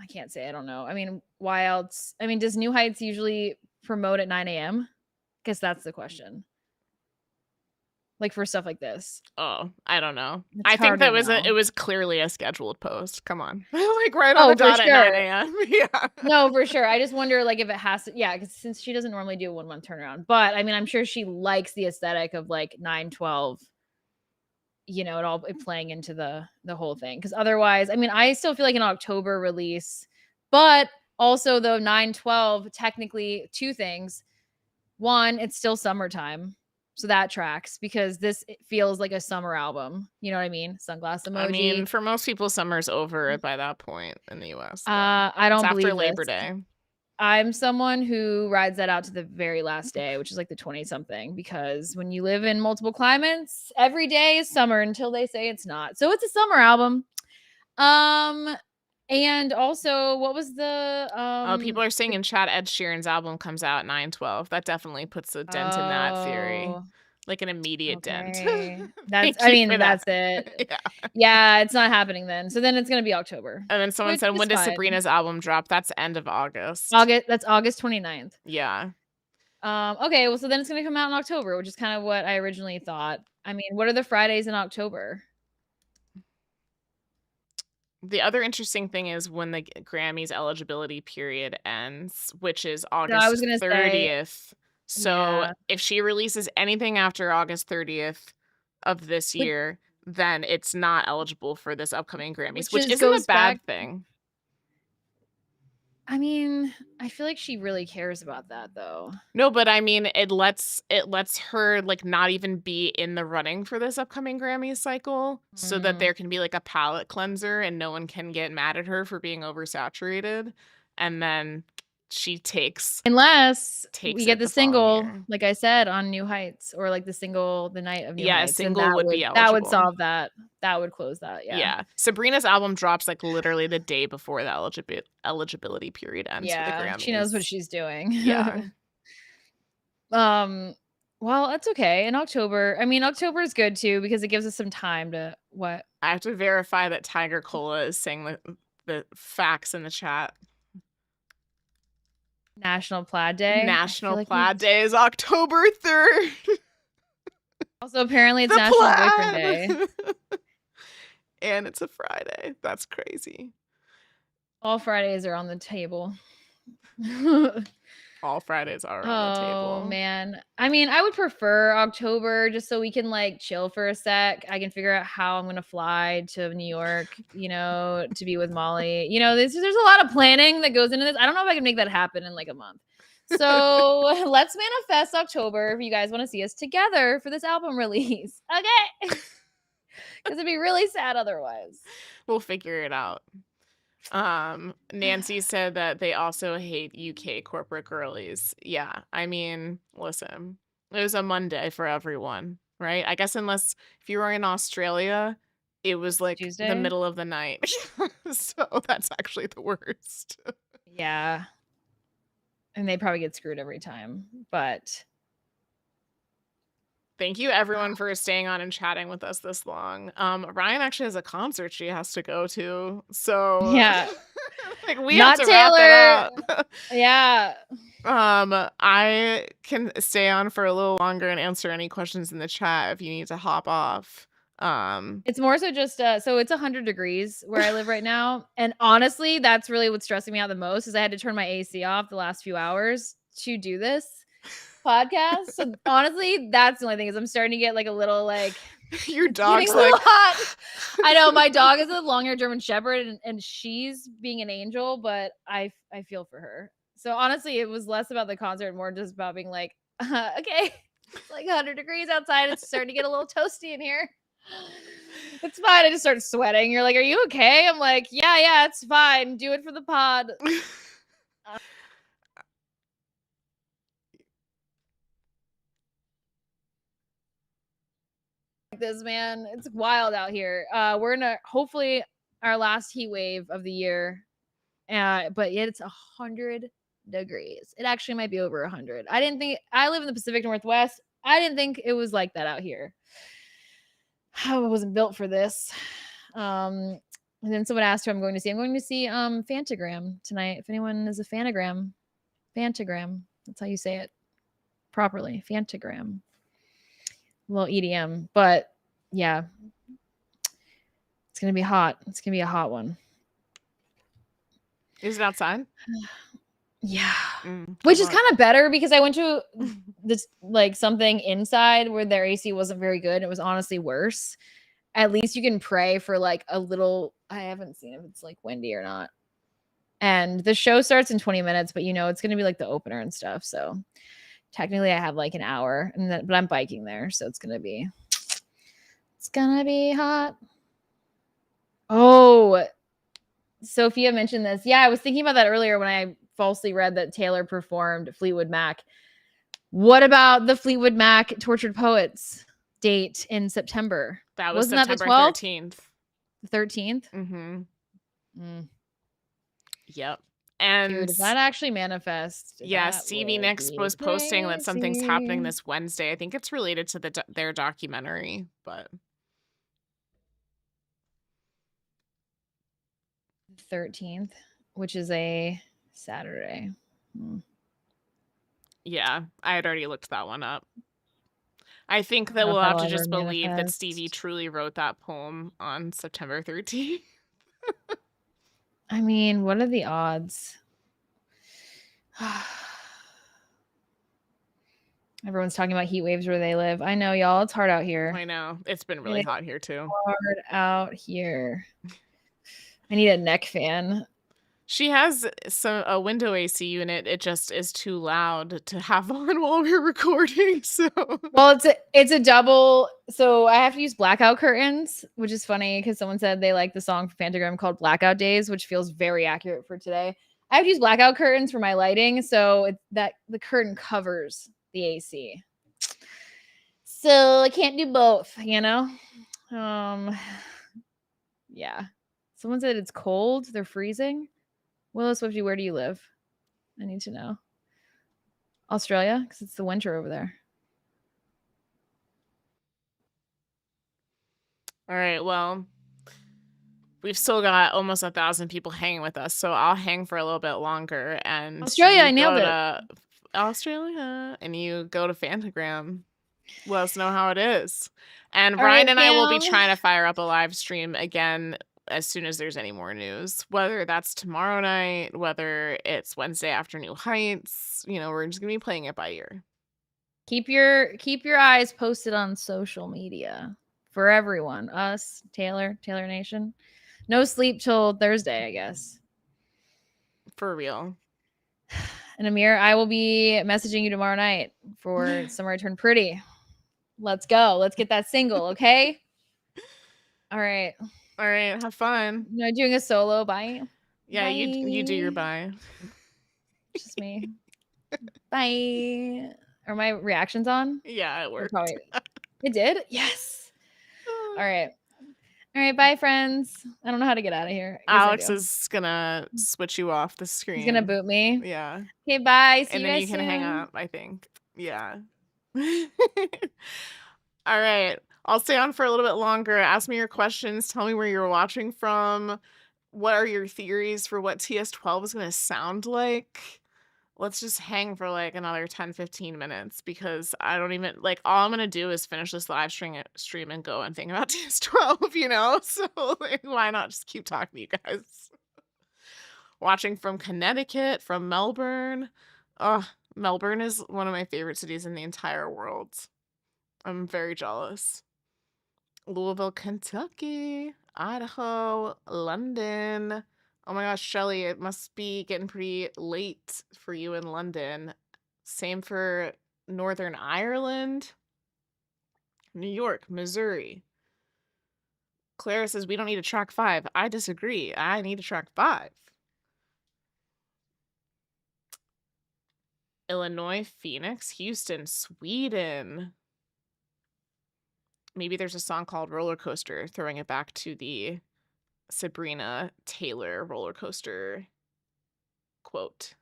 I can't say I don't know. I mean, why else? I mean, does New Heights usually promote at 9 a.m.? Guess that's the question. Like for stuff like this. Oh, I don't know. It's I think hard that to was know. it was clearly a scheduled post. Come on. Like right on the for dot at 9 sure. a.m. Yeah. No, for sure. I just wonder like if it has to, yeah, because since she doesn't normally do a 1 month turnaround. But I mean, I'm sure she likes the aesthetic of like 9/12, you know, it all playing into the whole thing. Because otherwise, I mean, I still feel like an October release, but also though 9/12, technically 2 things. One, it's still summertime. So that tracks because this feels like a summer album. You know what I mean? Sunglass emoji. I mean, for most people, summer's over by that point in the US. I don't it's believe after Labor this. Day. I'm someone who rides that out to the very last day, which is like the 20 something, because when you live in multiple climates, every day is summer until they say it's not. So it's a summer album. And also, what was the people are saying in chat Ed Sheeran's album comes out at 9/12. That definitely puts a dent in that theory. like an immediate dent. Okay. Thank I you mean, for that. that's it. Yeah. Yeah, it's not happening then. So then it's gonna be October. And then someone Which said, is when does fine. Sabrina's album drop? That's end of August. That's August 29th. Yeah. Okay, well, so then it's gonna come out in October, which is kind of what I originally thought. I mean, what are the Fridays in October? The other interesting thing is when the Grammys eligibility period ends, which is I was August gonna say 30th. So yeah. if she releases anything after August 30th of this Which- year, then it's not eligible for this upcoming Grammys, which isn't a goes bad back. thing. I mean, I feel like she really cares about that though. No, but I mean, it lets her like not even be in the running for this upcoming Grammy cycle, so that there can be like a palate cleanser and no one can get mad at her for being oversaturated. And then she takes Unless takes we it get the the following single, year. like I said, on New Heights, or like the single the night of New Yeah, a Heights. and single would be that would eligible. solve that. That would close that. Yeah. Yeah. Sabrina's album drops like literally the day before the eligibility period ends for the Grammys. She knows what she's doing. Yeah. Well, that's okay. In October, I mean, October is good too because it gives us some time to what? I have to verify that Tiger Cola is saying the facts in the chat. National Plaid Day. National Plaid Day is October 3rd. Also, apparently, it's The National plaid. Boyfriend Day. And it's a Friday. That's crazy. All Fridays are on the table. All Fridays are on the table. Oh man. I mean, I would prefer October just so we can like chill for a sec. I can figure out how I'm gonna fly to New York, to be with Molly. There's a lot of planning that goes into this. I don't know if I can make that happen in like a month. So let's manifest October if you guys want to see us together for this album release. Okay. Because it'd be really sad otherwise. We'll figure it out. Nancy said that they also hate UK corporate girlies. Yeah, I mean, listen, it was a Monday for everyone, right? I guess unless if you were in Australia, it was like Tuesday? the middle of the night. So that's actually the worst. Yeah. And they probably get screwed every time. But thank you everyone for staying on and chatting with us this long. Ryan actually has a concert she has to go to. So yeah. like we Not have to wrap it Taylor. up. Yeah. I can stay on for a little longer and answer any questions in the chat if you need to hop off. It's more so just so it's 100 degrees where I live right now. And honestly, that's really what's stressing me out the most is I had to turn my AC off the last few hours to do this podcast. So honestly, that's the only thing is I'm starting to get like a little like your it's dog's getting a like little hot. I know my dog is a long-haired German Shepherd and she's being an angel, but I feel for her. So honestly, it was less about the concert, more just about being like, okay, it's like 100 degrees outside. It's starting to get a little toasty in here. It's fine. I just started sweating. You're like, are you okay? I'm like, yeah, it's fine. Do it for the pod. This man, it's wild out here. We're in hopefully our last heat wave of the year. But yet it's 100 degrees. It actually might be over 100. I live in the Pacific Northwest. I didn't think it was like that out here. I wasn't built for this. And then someone asked who I'm going to see. I'm going to see Fantagram tonight. If anyone is a Fantagram. That's how you say it properly. Fantagram. A little EDM. But yeah. It's gonna be hot. It's gonna be a hot one. Is it outside? Yeah. Which is kind of better because I went to this like something inside where their AC wasn't very good. It was honestly worse. At least you can pray for like a little. I haven't seen if it's like windy or not. And the show starts in 20 minutes, but it's gonna be like the opener and stuff. So technically I have like an hour but I'm biking there. So it's gonna be hot. Oh, Sophia mentioned this. Yeah, I was thinking about that earlier when I falsely read that Taylor performed Fleetwood Mac. What about the Fleetwood Mac Tortured Poets date in September? That was Wasn't September that 13th. 13th? Mm-hmm. Yep. And if that actually manifests, yeah, that Stevie would Nicks be was posting that something's happening crazy. this Wednesday. I think it's related to their documentary, but 13th, which is a Saturday. yeah, I had already looked that one up. I think that Not we'll if have that'll to ever just believe that manifest. Stevie truly wrote that poem on September 13th. I mean, what are the odds? Everyone's talking about heat waves where they live. I know, y'all. It's hard out here. I know. It's been really It's hot here too. hard out here. I need a neck fan. She has a window AC unit. It just is too loud to have on while we're recording. So Well, it's a double. So I have to use blackout curtains, which is funny because someone said they like the song from Phantogram called Blackout Days, which feels very accurate for today. I have to use blackout curtains for my lighting, so that the curtain covers the AC. So I can't do both, you know? Yeah. Someone said it's cold, they're freezing. Willow Swifty, where do you live? I need to know. Australia, because it's the winter over there. all right, well, we've still got almost 1,000 people hanging with us, so I'll hang for a little bit longer. And Australia, you I nailed go it. to Australia, and you go to Phantogram. Let us know how it is. And All Ryan right, and I will be fam. trying to fire up a live stream again as soon as there's any more news, whether that's tomorrow night, whether it's Wednesday after New Heights. You know, we're just gonna be playing it by ear. Keep your eyes posted on social media for everyone. Us, Taylor Nation. No sleep till Thursday, I guess. For real. And Amir, I will be messaging you tomorrow night for Summer Turn Pretty. Let's go. Let's get that single, okay? All right. All right, have fun. No, doing a solo. Bye. Yeah, you do your Bye. bye. Just me. Bye. Are my reactions on? Yeah, it They're worked. probably- It did? Yes. All right. All right. Bye, friends. I don't know how to get out of here. Yes, I Alex do. is gonna switch you off the screen. He's gonna boot me. Yeah. Okay, bye. See And you then guys you can soon. hang up, I think. Yeah. All right. I'll stay on for a little bit longer. Ask me your questions. Tell me where you're watching from. What are your theories for what TS12 is going to sound like? Let's just hang for like another 10-15 minutes because I don't even like all I'm going to do is finish this live stream and go and think about TS12, you know? So like, why not just keep talking to you guys? Watching from Connecticut, from Melbourne. Oh, Melbourne is one of my favorite cities in the entire world. I'm very jealous. Louisville, Kentucky, Idaho, London. Oh my gosh, Shelly, it must be getting pretty late for you in London. Same for Northern Ireland, New York, Missouri. Clara says we don't need a track 5. I disagree. I need a track 5. Illinois, Phoenix, Houston, Sweden. Maybe there's a song called Roller Coaster, throwing it back to the Sabrina Taylor roller coaster quote.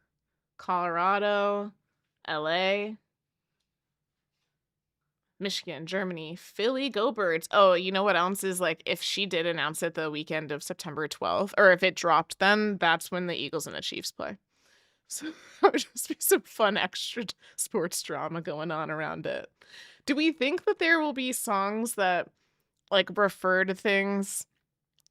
Colorado, LA, Michigan, Germany, Philly, go Birds. Oh, you know what else is like if she did announce it the weekend of September 12th, or if it dropped then, that's when the Eagles and the Chiefs play. So that would just be some fun extra sports drama going on around it. Do we think that there will be songs that like refer to things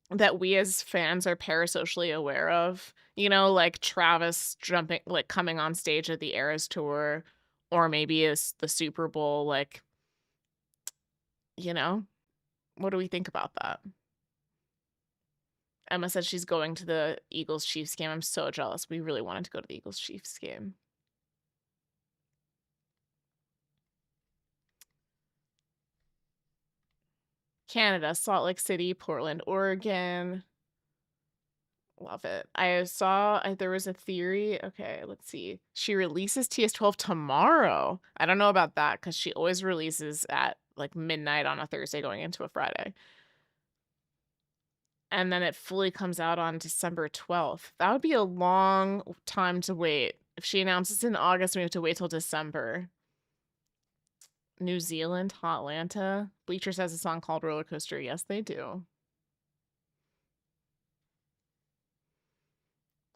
that we as fans are parasocially aware of? You know, like Travis jumping, like coming on stage at the Eras tour, or maybe it's the Super Bowl, like, you know, what do we think about that? Emma said she's going to the Eagles Chiefs game. I'm so jealous. We really wanted to go to the Eagles Chiefs game. Canada, Salt Lake City, Portland, Oregon. Love it. I saw there was a theory. Okay, let's see. She releases TS12 tomorrow. I don't know about that because she always releases at like midnight on a Thursday going into a Friday. and then it fully comes out on December 12th. That would be a long time to wait. If she announces in August, we have to wait till December. New Zealand, Hotlanta. Bleachers has a song called Roller Coaster. Yes, they do.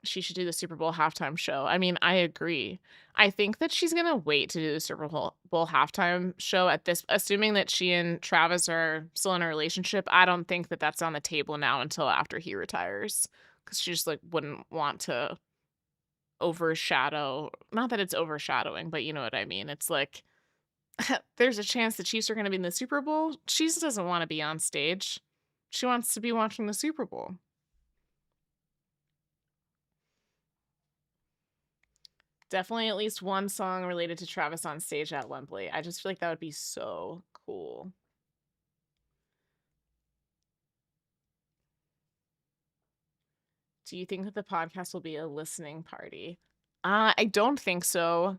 She should do the Super Bowl halftime show. I mean, I agree. I think that she's gonna wait to do the Super Bowl halftime show at this, assuming that she and Travis are still in a relationship. I don't think that that's on the table now until after he retires, because she just like wouldn't want to overshadow. Not that it's overshadowing, but you know what I mean. It's like there's a chance the Chiefs are gonna be in the Super Bowl. She just doesn't want to be on stage. She wants to be watching the Super Bowl. Definitely at least one song related to Travis on stage at Wembley. I just feel like that would be so cool. Do you think that the podcast will be a listening party? I don't think so.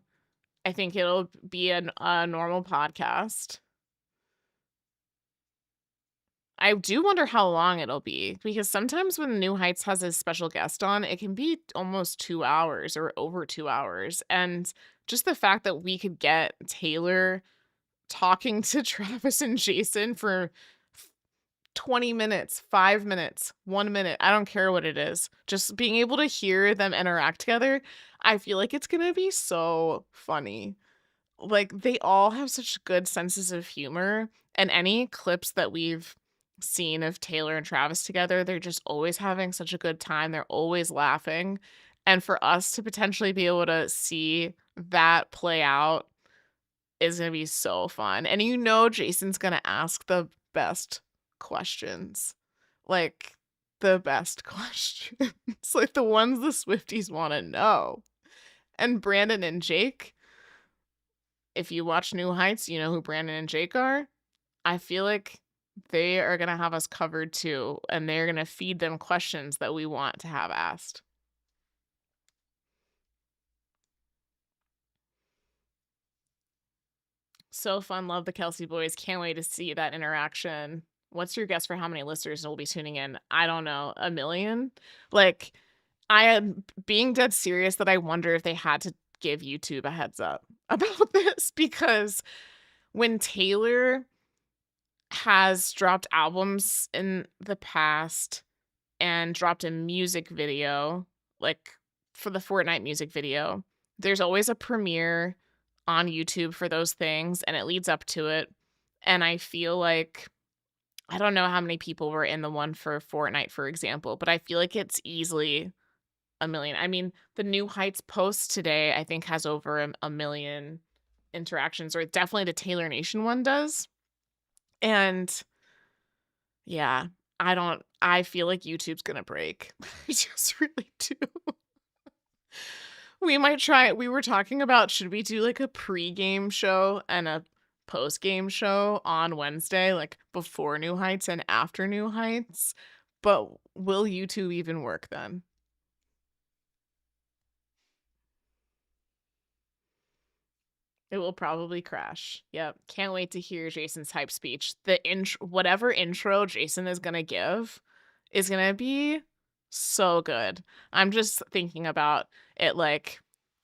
I think it'll be a normal podcast. I do wonder how long it'll be, because sometimes when New Heights has a special guest on, it can be almost 2 hours or over 2 hours. And just the fact that we could get Taylor talking to Travis and Jason for 20 minutes, 5 minutes, 1 minute, I don't care what it is. Just being able to hear them interact together, I feel like it's gonna be so funny. Like, they all have such good senses of humor, and any clips that we've seen of Taylor and Travis together, they're just always having such a good time. They're always laughing. And for us to potentially be able to see that play out is going to be so fun. And you know, Jason's going to ask the best questions. Like, the best questions. Like the ones the Swifties want to know. And Brandon and Jake, if you watch New Heights, you know who Brandon and Jake are. I feel like they are going to have us covered too, and they're going to feed them questions that we want to have asked. So fun. Love the Kelsey boys. Can't wait to see that interaction. What's your guess for how many listeners will be tuning in? I don't know. 1 million? Like, I am being dead serious that I wonder if they had to give YouTube a heads up about this, because when Taylor has dropped albums in the past and dropped a music video, like for the Fortnite music video, there's always a premiere on YouTube for those things, and it leads up to it. And I feel like, I don't know how many people were in the one for Fortnite, for example, but I feel like it's easily 1 million. I mean, the New Heights post today, I think, has over a million interactions, or definitely the Taylor Nation one does. And yeah, I feel like YouTube's gonna break. I just really do. We might try it. We were talking about, should we do like a pre-game show and a post-game show on Wednesday, like before New Heights and after New Heights? But will YouTube even work then? It will probably crash. Yep. Can't wait to hear Jason's hype speech. Whatever intro Jason is gonna give is gonna be so good. I'm just thinking about it, like,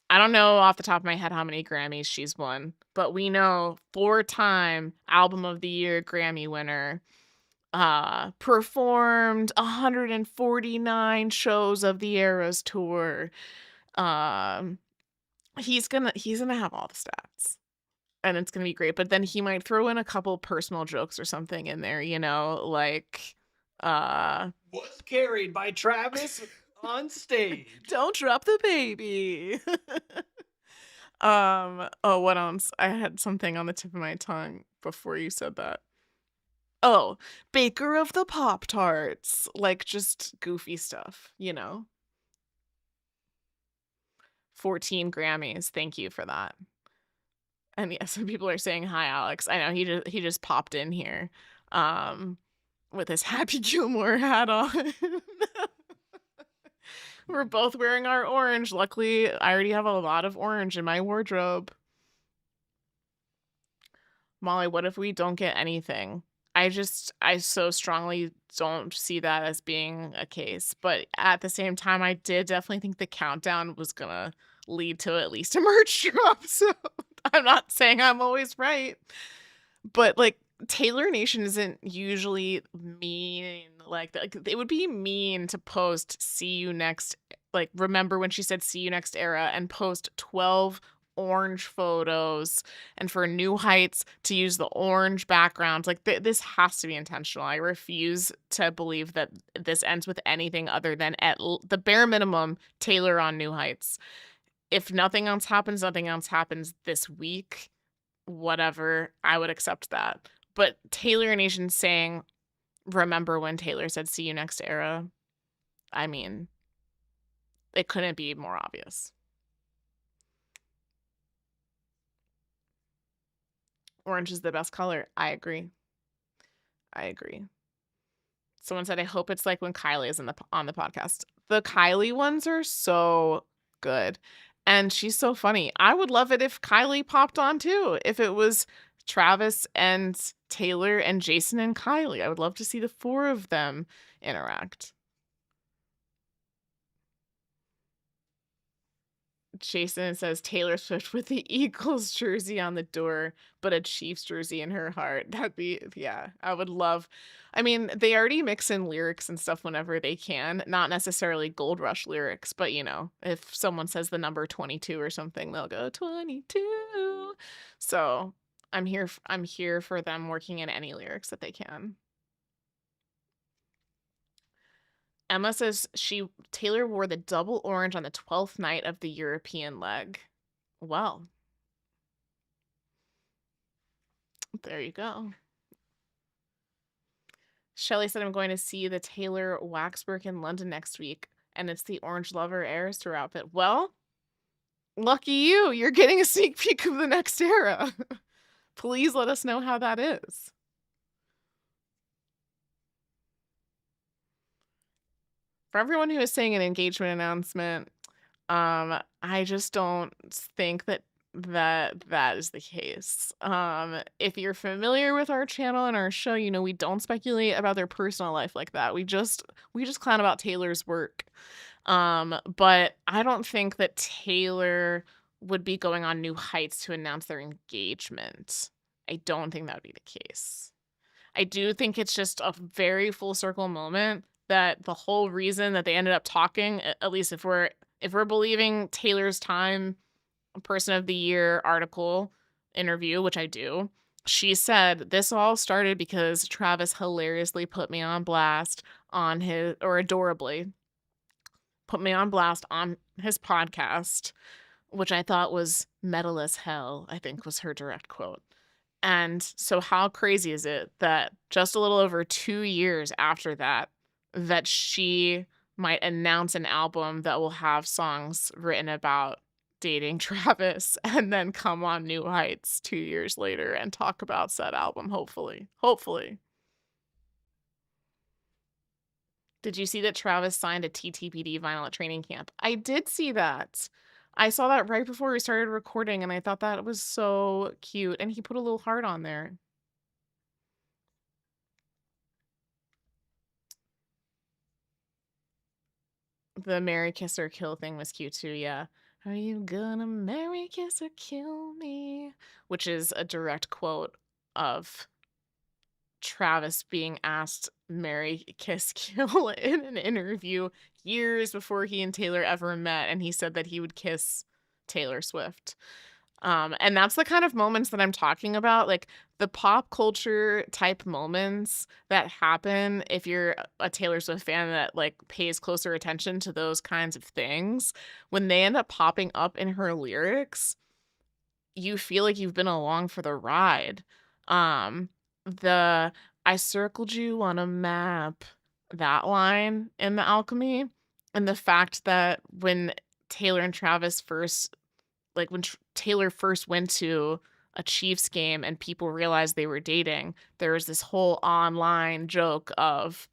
I don't know off the top of my head how many Grammys she's won, but we know 4-time Album of the Year Grammy winner, performed 149 shows of the Eras tour. He's gonna have all the stats, and it's gonna be great. But then he might throw in a couple personal jokes or something in there, you know, like Was carried by Travis on stage. don't drop the baby. Oh, what else? I had something on the tip of my tongue before you said that. Oh, baker of the Pop-Tarts. Like, just goofy stuff, you know. 14 Grammys. Thank you for that. And yeah, some people are saying hi, Alex. I know he just popped in here, with his Happy Gilmore hat on. We're both wearing our orange. Luckily, I already have a lot of orange in my wardrobe. Molly, what if we don't get anything? I so strongly don't see that as being a case. But at the same time, I did definitely think the countdown was gonna lead to at least a merch drop. So I'm not saying I'm always right. But like Taylor Nation isn't usually mean like that. Like, it would be mean to post see you next, like remember when she said see you next era and post 12 orange photos and for New Heights to use the orange background. Like this has to be intentional. I refuse to believe that this ends with anything other than the bare minimum Taylor on New Heights. If nothing else happens this week, whatever, I would accept that. But Taylor Nation saying, remember when Taylor said see you next era? I mean, it couldn't be more obvious. Orange is the best color. I agree. Someone said, I hope it's like when Kylie is on the podcast. The Kylie ones are so good. And she's so funny. I would love it if Kylie popped on too. If it was Travis and Taylor and Jason and Kylie. I would love to see the four of them interact. Jason says Taylor Swift with the Eagles jersey on the door, but a Chiefs jersey in her heart. That'd be, yeah, I would love. I mean, they already mix in lyrics and stuff whenever they can. Not necessarily Gold Rush lyrics, but you know, if someone says the number 22 or something, they'll go 22. So I'm here for them working in any lyrics that they can. Emma says Taylor wore the double orange on the 12th night of the European leg. Well, there you go. Shelly said, I'm going to see the Taylor Waxwork in London next week, and it's the Orange Lover Arista outfit. Well, lucky you. You're getting a sneak peek of the next era. Please let us know how that is. For everyone who is saying an engagement announcement, I just don't think that is the case. If you're familiar with our channel and our show, you know we don't speculate about their personal life like that. We just clown about Taylor's work. But I don't think that Taylor would be going on New Heights to announce their engagement. I don't think that would be the case. I do think it's just a very full circle moment that the whole reason that they ended up talking, at least if we're believing Taylor's Time Person of the Year article interview, which I do, she said this all started because Travis hilariously put me on blast on his, or adorably put me on blast on his podcast, which I thought was metal as hell, I think was her direct quote. And so how crazy is it that just a little over 2 years after that she might announce an album that will have songs written about dating Travis and then come on New Heights 2 years later and talk about said album, hopefully. Did you see that Travis signed a TTPD vinyl at training camp? I did see that. I saw that right before we started recording, and I thought that was so cute. And he put a little heart on there. The marry, kiss, or kill thing was cute too, yeah. Are you gonna marry, kiss, or kill me? Which is a direct quote of Travis being asked marry, kiss, kill in an interview years before he and Taylor ever met, and he said that he would kiss Taylor Swift. And that's the kind of moments that I'm talking about, like the pop culture type moments that happen if you're a Taylor Swift fan that like pays closer attention to those kinds of things. When they end up popping up in her lyrics, you feel like you've been along for the ride. The I circled you on a map, that line in The Alchemy, and the fact that when Taylor and Travis first, like when Taylor first went to a Chiefs game and people realized they were dating, there was this whole online joke of,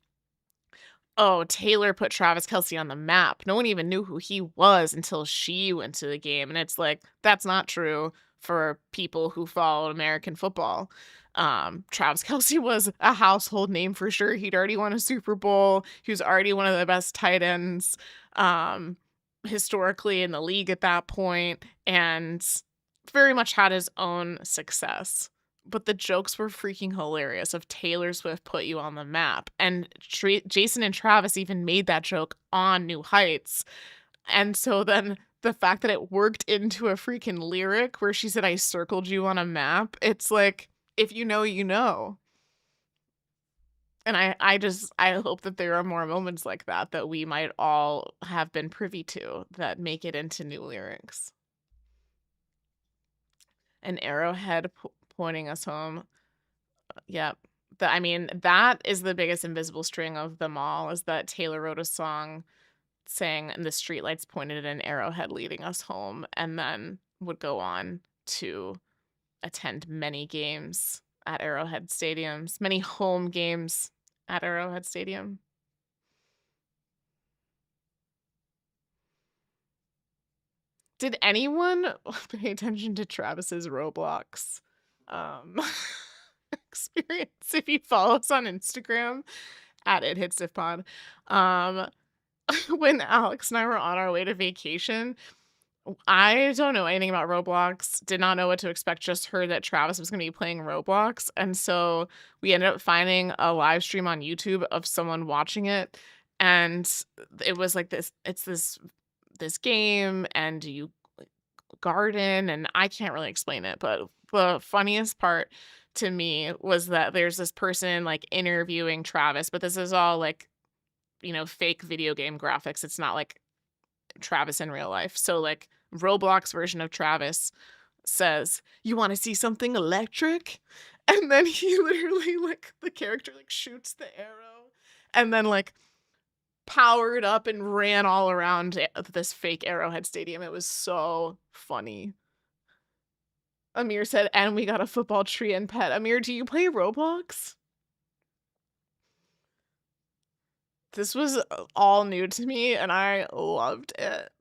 oh, Taylor put Travis Kelce on the map. No one even knew who he was until she went to the game. And it's like, that's not true for people who follow American football. Travis Kelce was a household name for sure. He'd already won a Super Bowl. He was already one of the best tight ends historically in the league at that point, and very much had his own success. But the jokes were freaking hilarious of Taylor Swift put you on the map. And Jason and Travis even made that joke on New Heights. And so then the fact that it worked into a freaking lyric where she said, I circled you on a map, it's like, if you know, you know. And I hope that there are more moments like that we might all have been privy to that make it into new lyrics. An arrowhead pointing us home. Yep. That is the biggest invisible string of them all, is that Taylor wrote a song saying, and the streetlights pointed at an arrowhead leading us home, and then would go on to attend many games at Arrowhead Stadiums, many home games at Arrowhead Stadium. Did anyone pay attention to Travis's Roblox experience? If you follow us on Instagram at @ithitsifpod, when Alex and I were on our way to vacation, I don't know anything about Roblox, did not know what to expect, just heard that Travis was going to be playing Roblox. And so we ended up finding a live stream on YouTube of someone watching it. And it was like this game, and you garden, and I can't really explain it, but the funniest part to me was that there's this person like interviewing Travis, but this is all like, fake video game graphics. It's not like Travis in real life. So like Roblox version of Travis says, "You want to see something electric?" And then he literally, like, the character like shoots the arrow and then like powered up and ran all around this fake Arrowhead Stadium. It was so funny. Amir said, "And we got a football tree and pet." Amir, do you play Roblox? This was all new to me, and I loved it.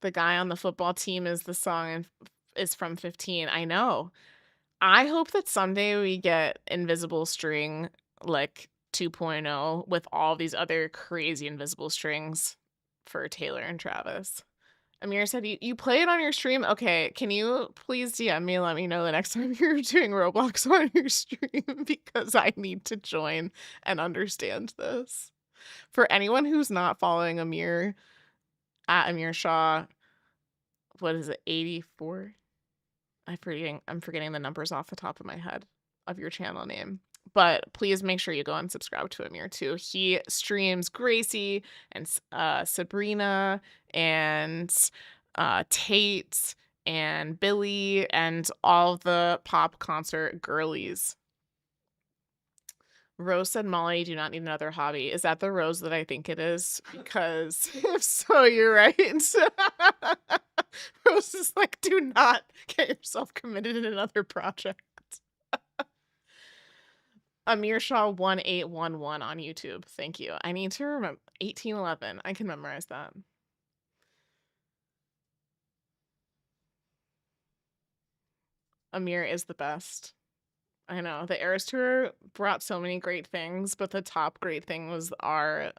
The guy on the football team is the song and is from 15. I know. I hope that someday we get Invisible String like 2.0 with all these other crazy invisible strings for Taylor and Travis. Amir said, you play it on your stream? Okay, can you please DM me, let me know the next time you're doing Roblox on your stream, because I need to join and understand this. For anyone who's not following Amir, at Amir Shaw, what is it, 84? I'm forgetting the numbers off the top of my head of your channel name. But please make sure you go and subscribe to Amir too. He streams Gracie and Sabrina and Tate and Billy and all the pop concert girlies. Rose said, "Molly, do not need another hobby." Is that the Rose that I think it is? Because if so, you're right. Rose is like, do not get yourself committed in another project. Amir Shaw 1811 on YouTube. Thank you. I need to remember 1811. I can memorize that. Amir is the best. I know. The Eras Tour brought so many great things, but the top great thing was our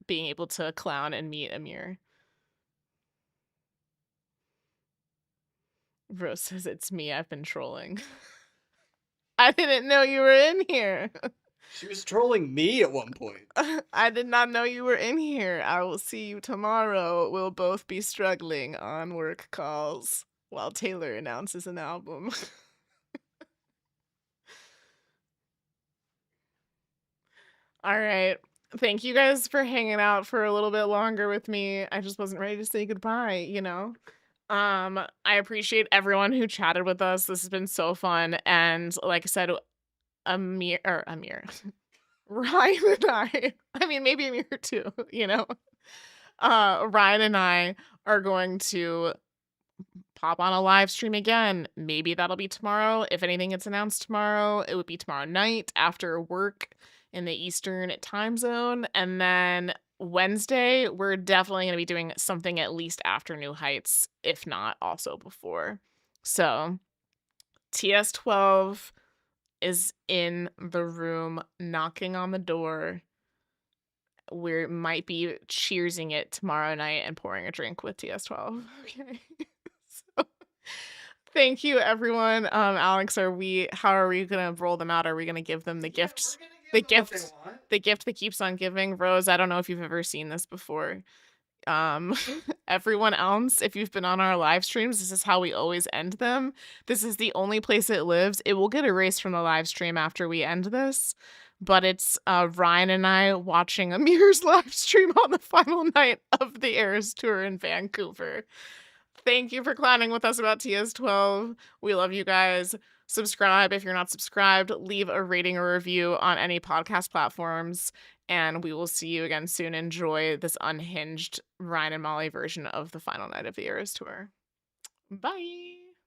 being able to clown and meet Amir. Rose says, "It's me. I've been trolling." I didn't know you were in here. She was trolling me at one point. I did not know you were in here. I will see you tomorrow. We'll both be struggling on work calls while Taylor announces an album. All right. Thank you guys for hanging out for a little bit longer with me. I just wasn't ready to say goodbye, I appreciate everyone who chatted with us. This has been so fun. And like I said, Amir, Ryan and I mean, maybe Amir too, Ryan and I are going to pop on a live stream again. Maybe that'll be tomorrow. If anything gets announced tomorrow, it would be tomorrow night after work in the Eastern time zone. And then Wednesday, we're definitely going to be doing something at least after New Heights, if not also before. So TS12 is in the room knocking on the door. We might be cheersing it tomorrow night and pouring a drink with TS12. Okay. So thank you, everyone. Alex, how are we gonna roll them out? Are we gonna give them the gift? The gift that keeps on giving. Rose, I don't know if you've ever seen this before. Everyone else, if you've been on our live streams, this is how we always end them. This is the only place it lives. It will get erased from the live stream after we end this, but it's Ryan and I watching Amir's live stream on the final night of the Eras Tour in Vancouver. Thank you for clowning with us about TS12. We love you guys. Subscribe if you're not subscribed. Leave a rating or review on any podcast platforms. And we will see you again soon. Enjoy this unhinged Ryan and Molly version of the final night of the Eras Tour. Bye.